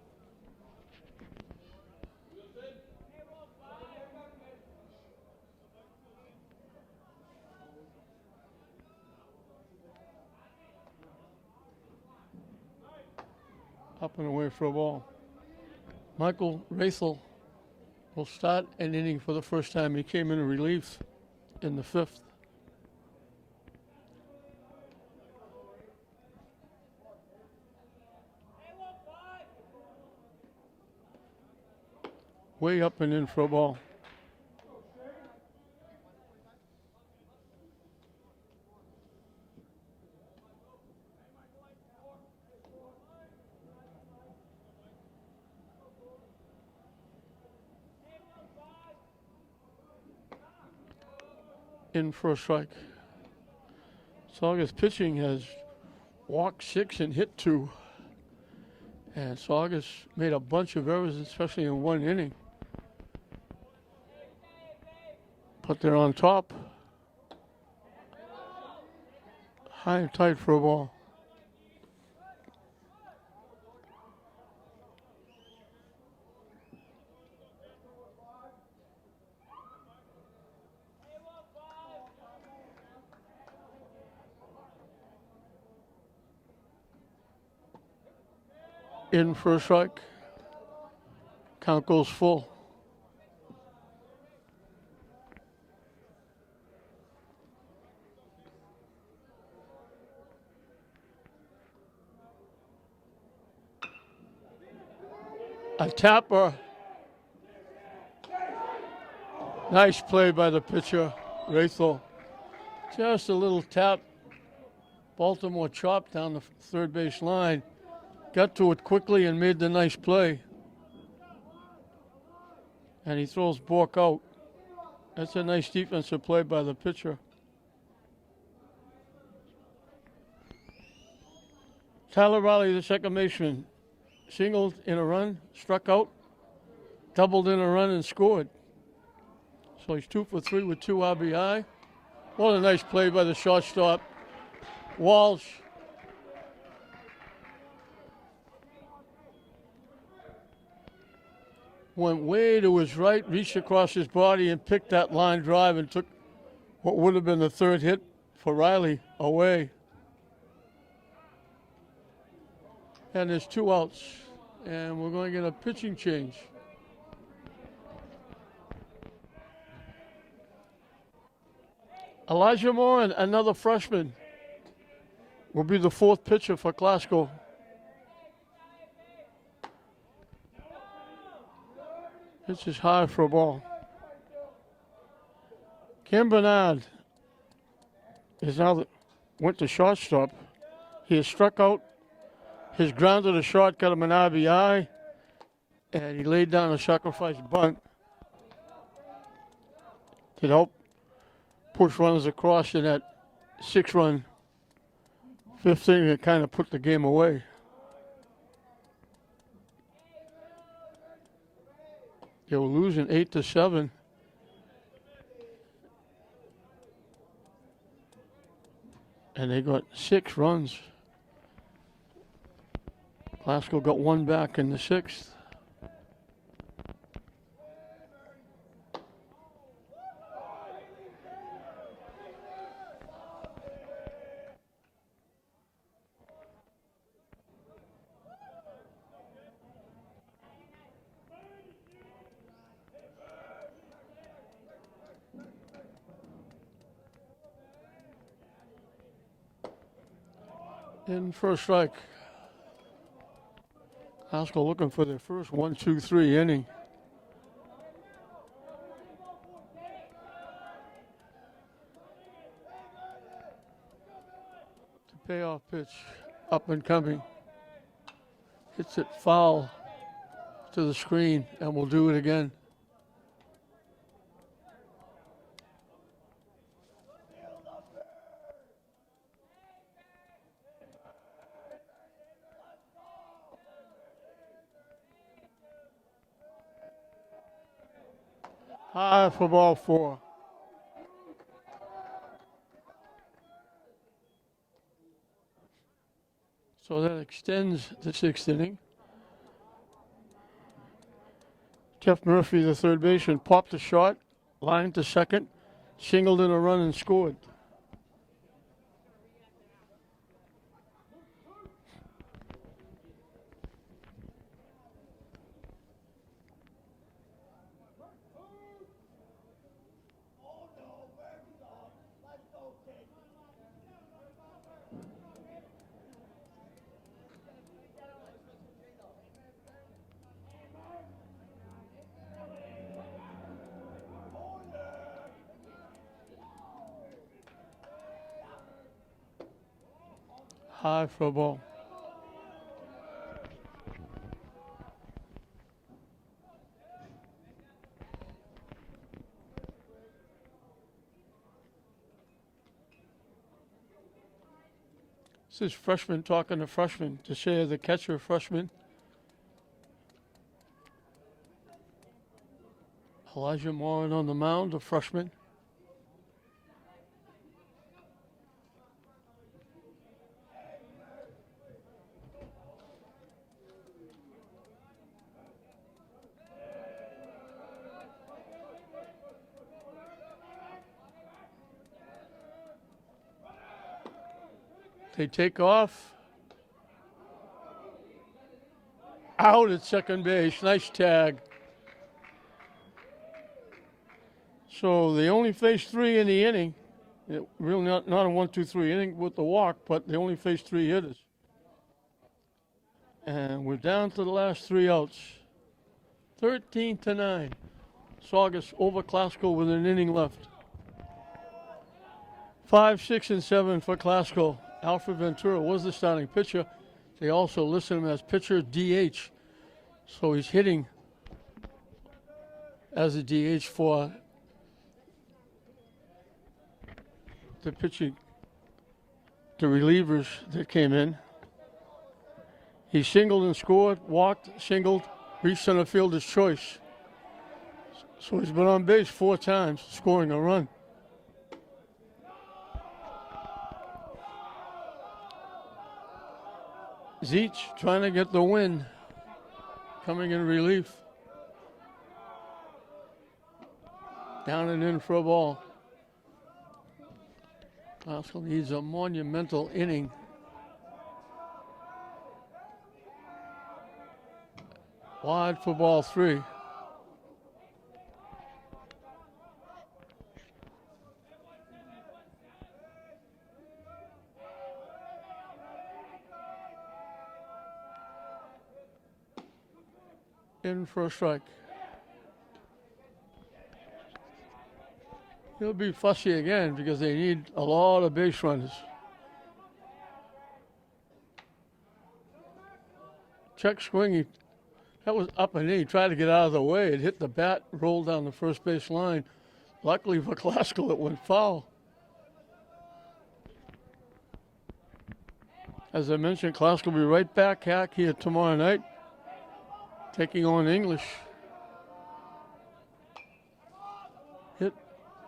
[SPEAKER 1] Up and away for a ball. Michael Rathel will start an inning for the first time. He came in relief in the 5th. Way up and in for a ball. In for a strike. Saugus pitching has walked 6 and hit 2. And Saugus made a bunch of errors, especially in 1 inning. But they're on top. High and tight for a ball. In for a strike. Count goes full. A tapper. Nice play by the pitcher, Rathel. Just a little tap. Baltimore chopped down the third base line. Got to it quickly and made the nice play. And he throws Bork out. That's a nice defensive play by the pitcher. Tyler Riley, the second baseman, singled in a run, struck out, doubled in a run, and scored. So he's 2 for 3 with 2 RBI. What a nice play by the shortstop, Walsh. Went way to his right, reached across his body, and picked that line drive and took what would have been the third hit for Riley away. And there's 2 outs, and we're going to get a pitching change. Elijah Moore, another freshman, will be the 4th pitcher for Glasgow. This is high for a ball. Kim Bernard is now went to shortstop. He has struck out. His ground to the short got him an RBI, and he laid down a sacrifice bunt to help push runners across in that 6-run 5th inning that kind of put the game away. They were losing 8-7. And they got 6 runs. Glasgow got 1 back in the 6th. In first strike. Glasgow looking for their first 1-2-3 inning. The payoff pitch, up and coming. Hits it foul to the screen, and we'll do it again. High for ball 4. So that extends the 6th inning. Jeff Murphy, the third baseman, popped a shot, lined to second, singled in a run and scored. High for a ball. This is freshman talking to freshman, to say the catcher freshman. Elijah Morin on the mound, a freshman. They take off. Out at second base. Nice tag. So they only faced 3 in the inning. Really not a 1-2-3 inning with the walk, but they only faced 3 hitters. And we're down to the last 3 outs. 13-9. Saugus over Classical with an inning left. 5, 6, and 7 for Classical. Alfred Ventura was the starting pitcher. They also listed him as pitcher DH. So he's hitting as a DH for the pitching, the relievers that came in. He singled and scored, walked, singled, reached center fielder's choice. So he's been on base 4 times, scoring a run. Zeech trying to get the win, coming in relief. Down and in for a ball. Classical needs a monumental inning. Wide for ball 3. In for a strike. He'll be fussy again because they need a lot of base runners. Check swing, that was up and in. He tried to get out of the way. It hit the bat, rolled down the first base line. Luckily for Classical, it went foul. As I mentioned, Classical will be right back here tomorrow night, taking on English. Hit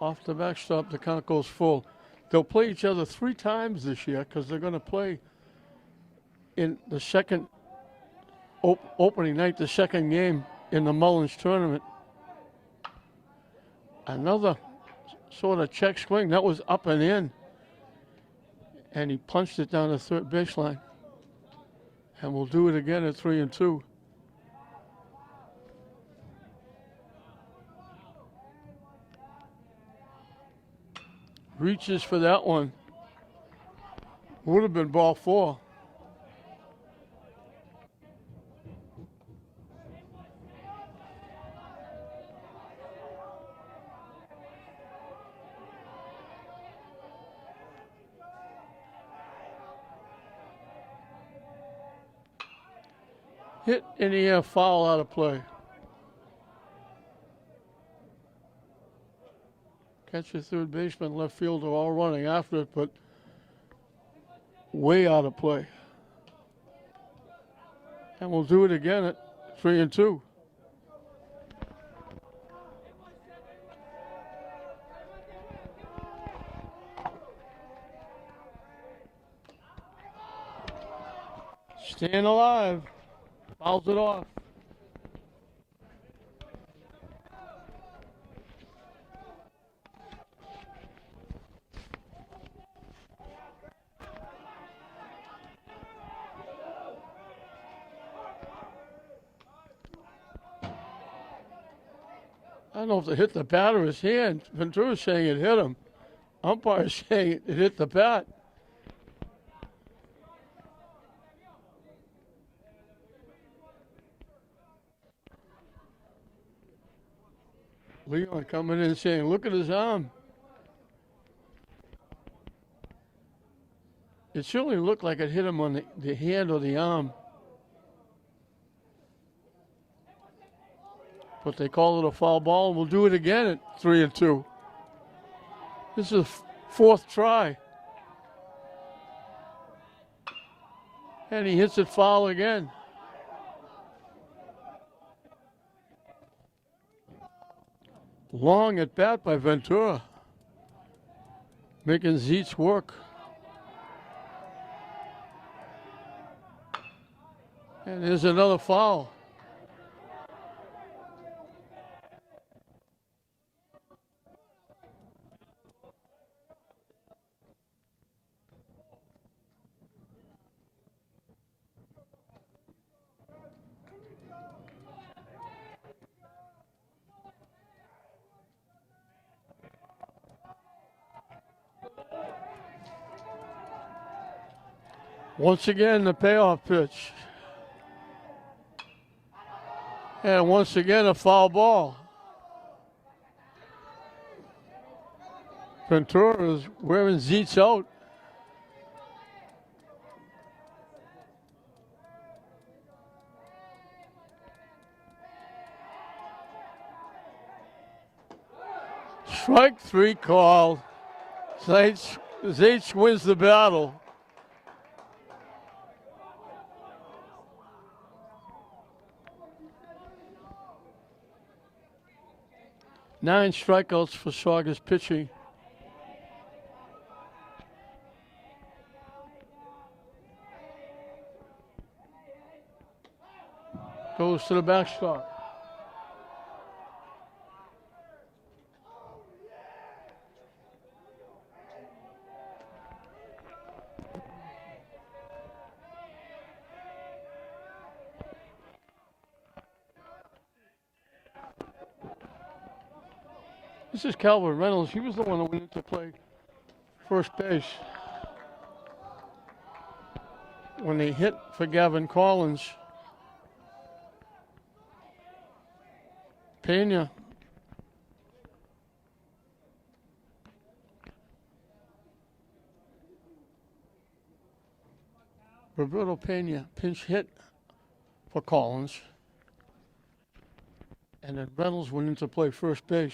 [SPEAKER 1] off the backstop, the count goes full. They'll play each other 3 times this year because they're going to play in the second opening night, the second game in the Mullins tournament. Another sort of check swing. That was up and in. And he punched it down the third baseline. And we'll do it again at 3-2. Reaches for that one. Would have been ball 4. Hit in the air, foul, out of play. Catcher, third baseman, left fielder all running after it, but way out of play. And we'll do it again at 3-2. Staying alive. Fouls it off. I don't know if it hit the bat or his hand. Ventura's saying it hit him. Umpire's saying it hit the bat. Leon coming in saying, look at his arm. It certainly looked like it hit him on the hand or the arm. But they call it a foul ball, and we'll do it again at 3-2. This is the 4th try. And he hits it foul again. Long at bat by Ventura, making Zeitz work. And there's another foul. Once again, the payoff pitch. And once again, a foul ball. Ventura is wearing Zeets out. Strike 3 called. Zaitz wins the battle. Nine strikeouts for Saugus pitching. Goes to the backstop. This is Calvin Reynolds. He was the one that went into play first base when they hit for Gavin Collins. Pena. Roberto Pena pinch hit for Collins. And then Reynolds went into play first base.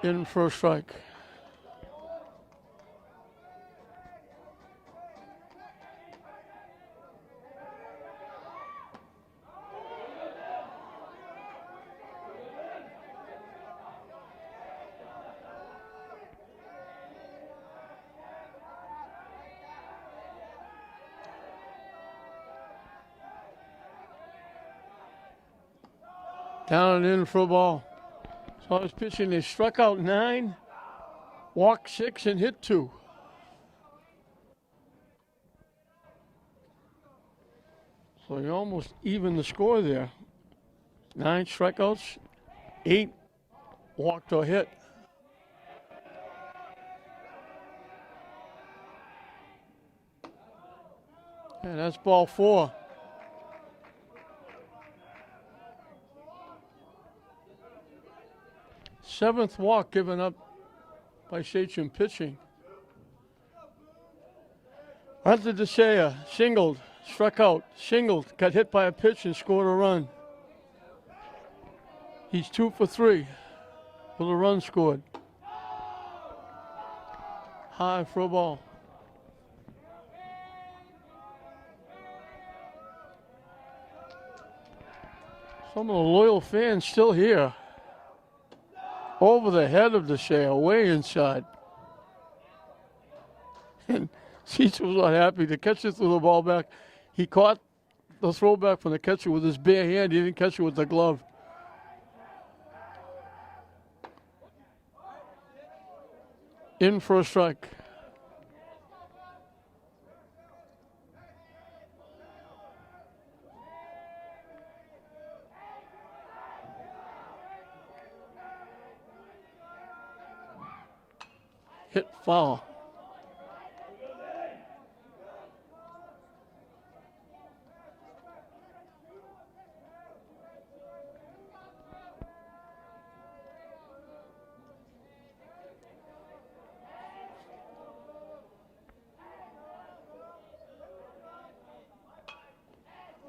[SPEAKER 1] In for a strike. Down and in for a ball. So I was pitching, they struck out 9, walked 6, and hit 2. So you almost even the score there. 9 strikeouts, 8 walked or hit. And that's ball 4. Seventh walk given up by Sachem pitching. Hunter DeShea singled, struck out, singled, got hit by a pitch and scored a run. He's 2 for 3 with a run scored. High for a ball. Some of the loyal fans still here. Over the head of DeShea, way inside. And Cease was not happy. The catcher threw the ball back. He caught the throwback from the catcher with his bare hand. He didn't catch it with the glove. In for a strike. Hit foul.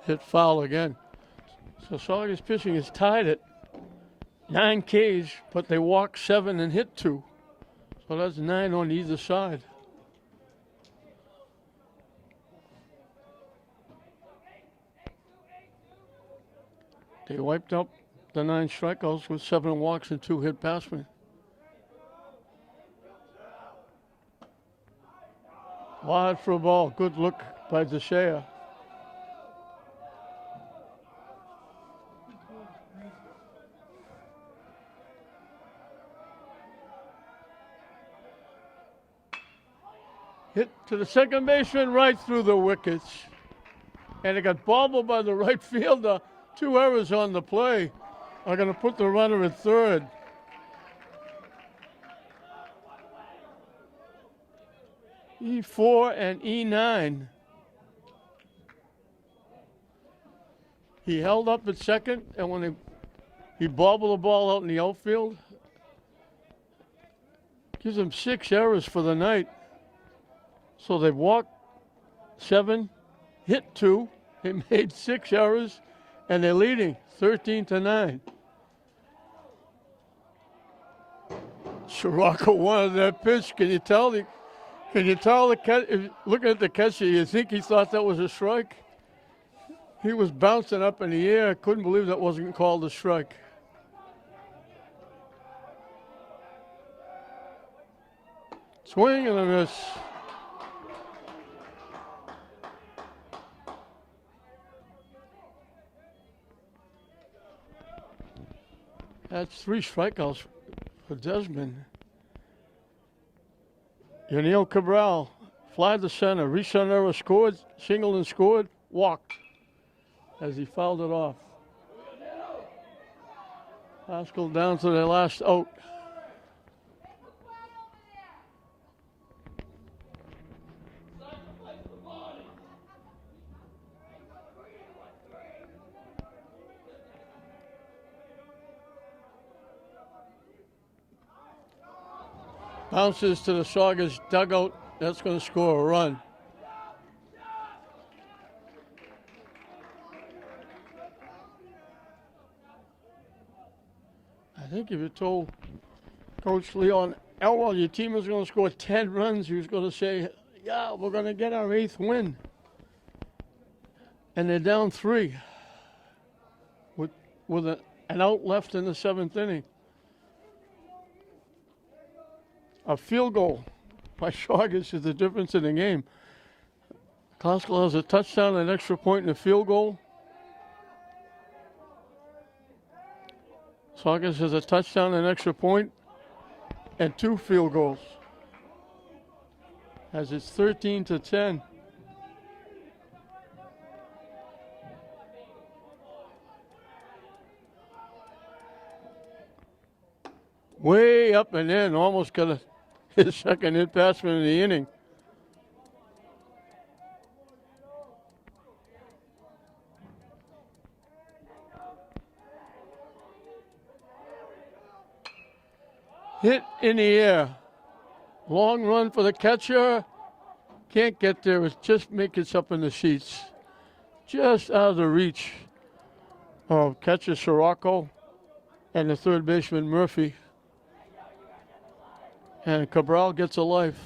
[SPEAKER 1] Hit foul again. So Saugus pitching is tied at 9 Ks, but they walked 7 and hit 2. So that's 9 on either side. They wiped up the 9 strikeouts with 7 walks and 2 hit batsmen. Wide for a ball. Good look by DeShea. Hit to the second baseman right through the wickets. And it got bobbled by the right fielder. 2 errors on the play are going to put the runner at third. E4 and E9. He held up at second, and when he bobbled the ball out in the outfield, gives him 6 errors for the night. So they walked 7, hit 2, they made 6 errors, and they're leading 13-9. Scirocco wanted that pitch. Can you tell the catcher? Looking at the catcher, you think he thought that was a strike? He was bouncing up in the air. Couldn't believe that wasn't called a strike. Swing and a miss. That's 3 strikeouts for Desmond. Yaniel Cabral, fly to center. Recenter scored, singled and scored, walked as he fouled it off. Pascal down to their last out. Bounces to the Saugus dugout. That's going to score a run. I think if you told Coach Leon Elwell your team is going to score 10 runs, he was going to say, yeah, we're going to get our 8th win. And they're down 3 with an out left in the 7th inning. A field goal by Saugus is the difference in the game. Klaskal has a touchdown, an extra point, and a field goal. Saugus has a touchdown, an extra point, and 2 field goals. As it's 13-10. Way up and in, almost got his second hit batsman in the inning. Hit in the air. Long run for the catcher. Can't get there. It just makes it up in the seats. Just out of the reach of catcher Scirocco and the third baseman Murphy. And Cabral gets a life.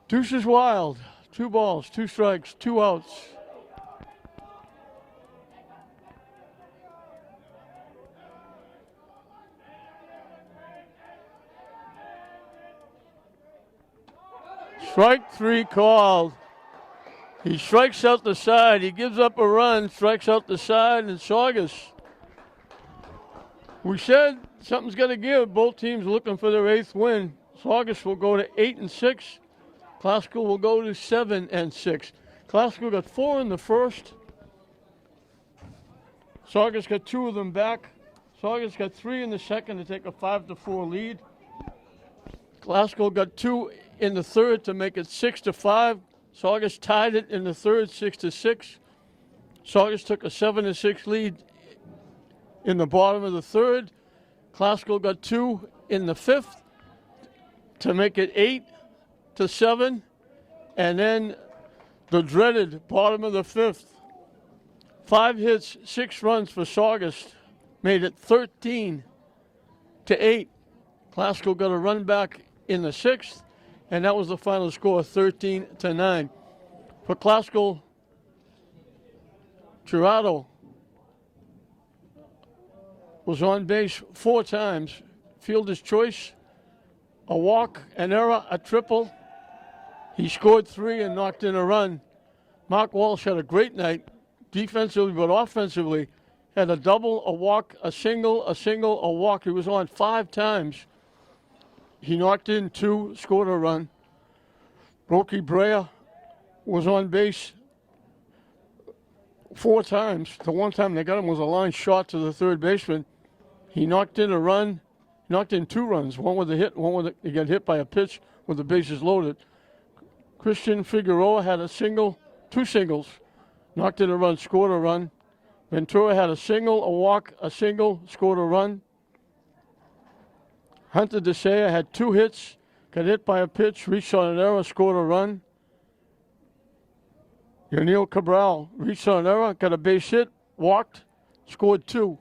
[SPEAKER 1] Deuces wild. 2 balls, 2 strikes, 2 outs. Strike 3 called. He strikes out the side. He gives up a run, strikes out the side, and Saugus. We said something's got to give. Both teams looking for their 8th win. Saugus will go to 8-6. Klaskal will go to 7-6. Klaskal got 4 in the first. Saugus got 2 of them back. Saugus got 3 in the second to take a 5-4 lead. Klaskal got 2 in the third to make it 6-5. Saugus tied it in the third, 6-6. Saugus took a 7-6 lead in the bottom of the third. Klaskal got 2 in the fifth to make it 8-7. And then the dreaded bottom of the fifth. 5 hits, 6 runs for Saugus made it 13-8. Klaskal got a run back in the 6th, and that was the final score, 13-9. For Klaskal, Girardo was on base 4 times. Fielder's choice, a walk, an error, a triple. He scored 3 and knocked in a run. Mark Walsh had a great night, defensively but offensively. Had a double, a walk, a single, a walk. He was on 5 times. he knocked in 2, scored a run. Brokey Brea was on base 4 times. The one time they got him was a line shot to the third baseman. He knocked in a run, knocked in 2 runs, one with a hit, he got hit by a pitch with the bases loaded. Christian Figueroa had a single, 2 singles, knocked in a run, scored a run. Ventura had a single, a walk, a single, scored a run. Hunter DeSaya had 2 hits, got hit by a pitch, reached on an error, scored a run. Yaniel Cabral reached on an error, got a base hit, walked, scored 2.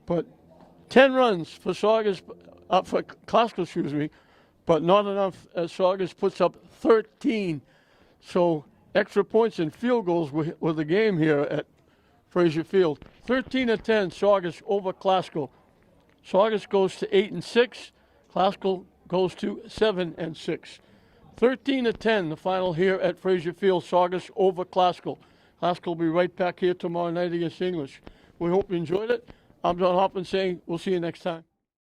[SPEAKER 1] But 10 runs for Saugus, for Klasko, excuse me, but not enough as Saugus puts up 13. So extra points and field goals were the game here at Frazier Field. 13-10, Saugus over Klasko. Saugus goes to 8-6. Klasko goes to 7-6. 13-10, the final here at Frazier Field. Saugus over Klasko. Klasko will be right back here tomorrow night against English. We hope you enjoyed it. I'm John Hoffman saying we'll see you next time.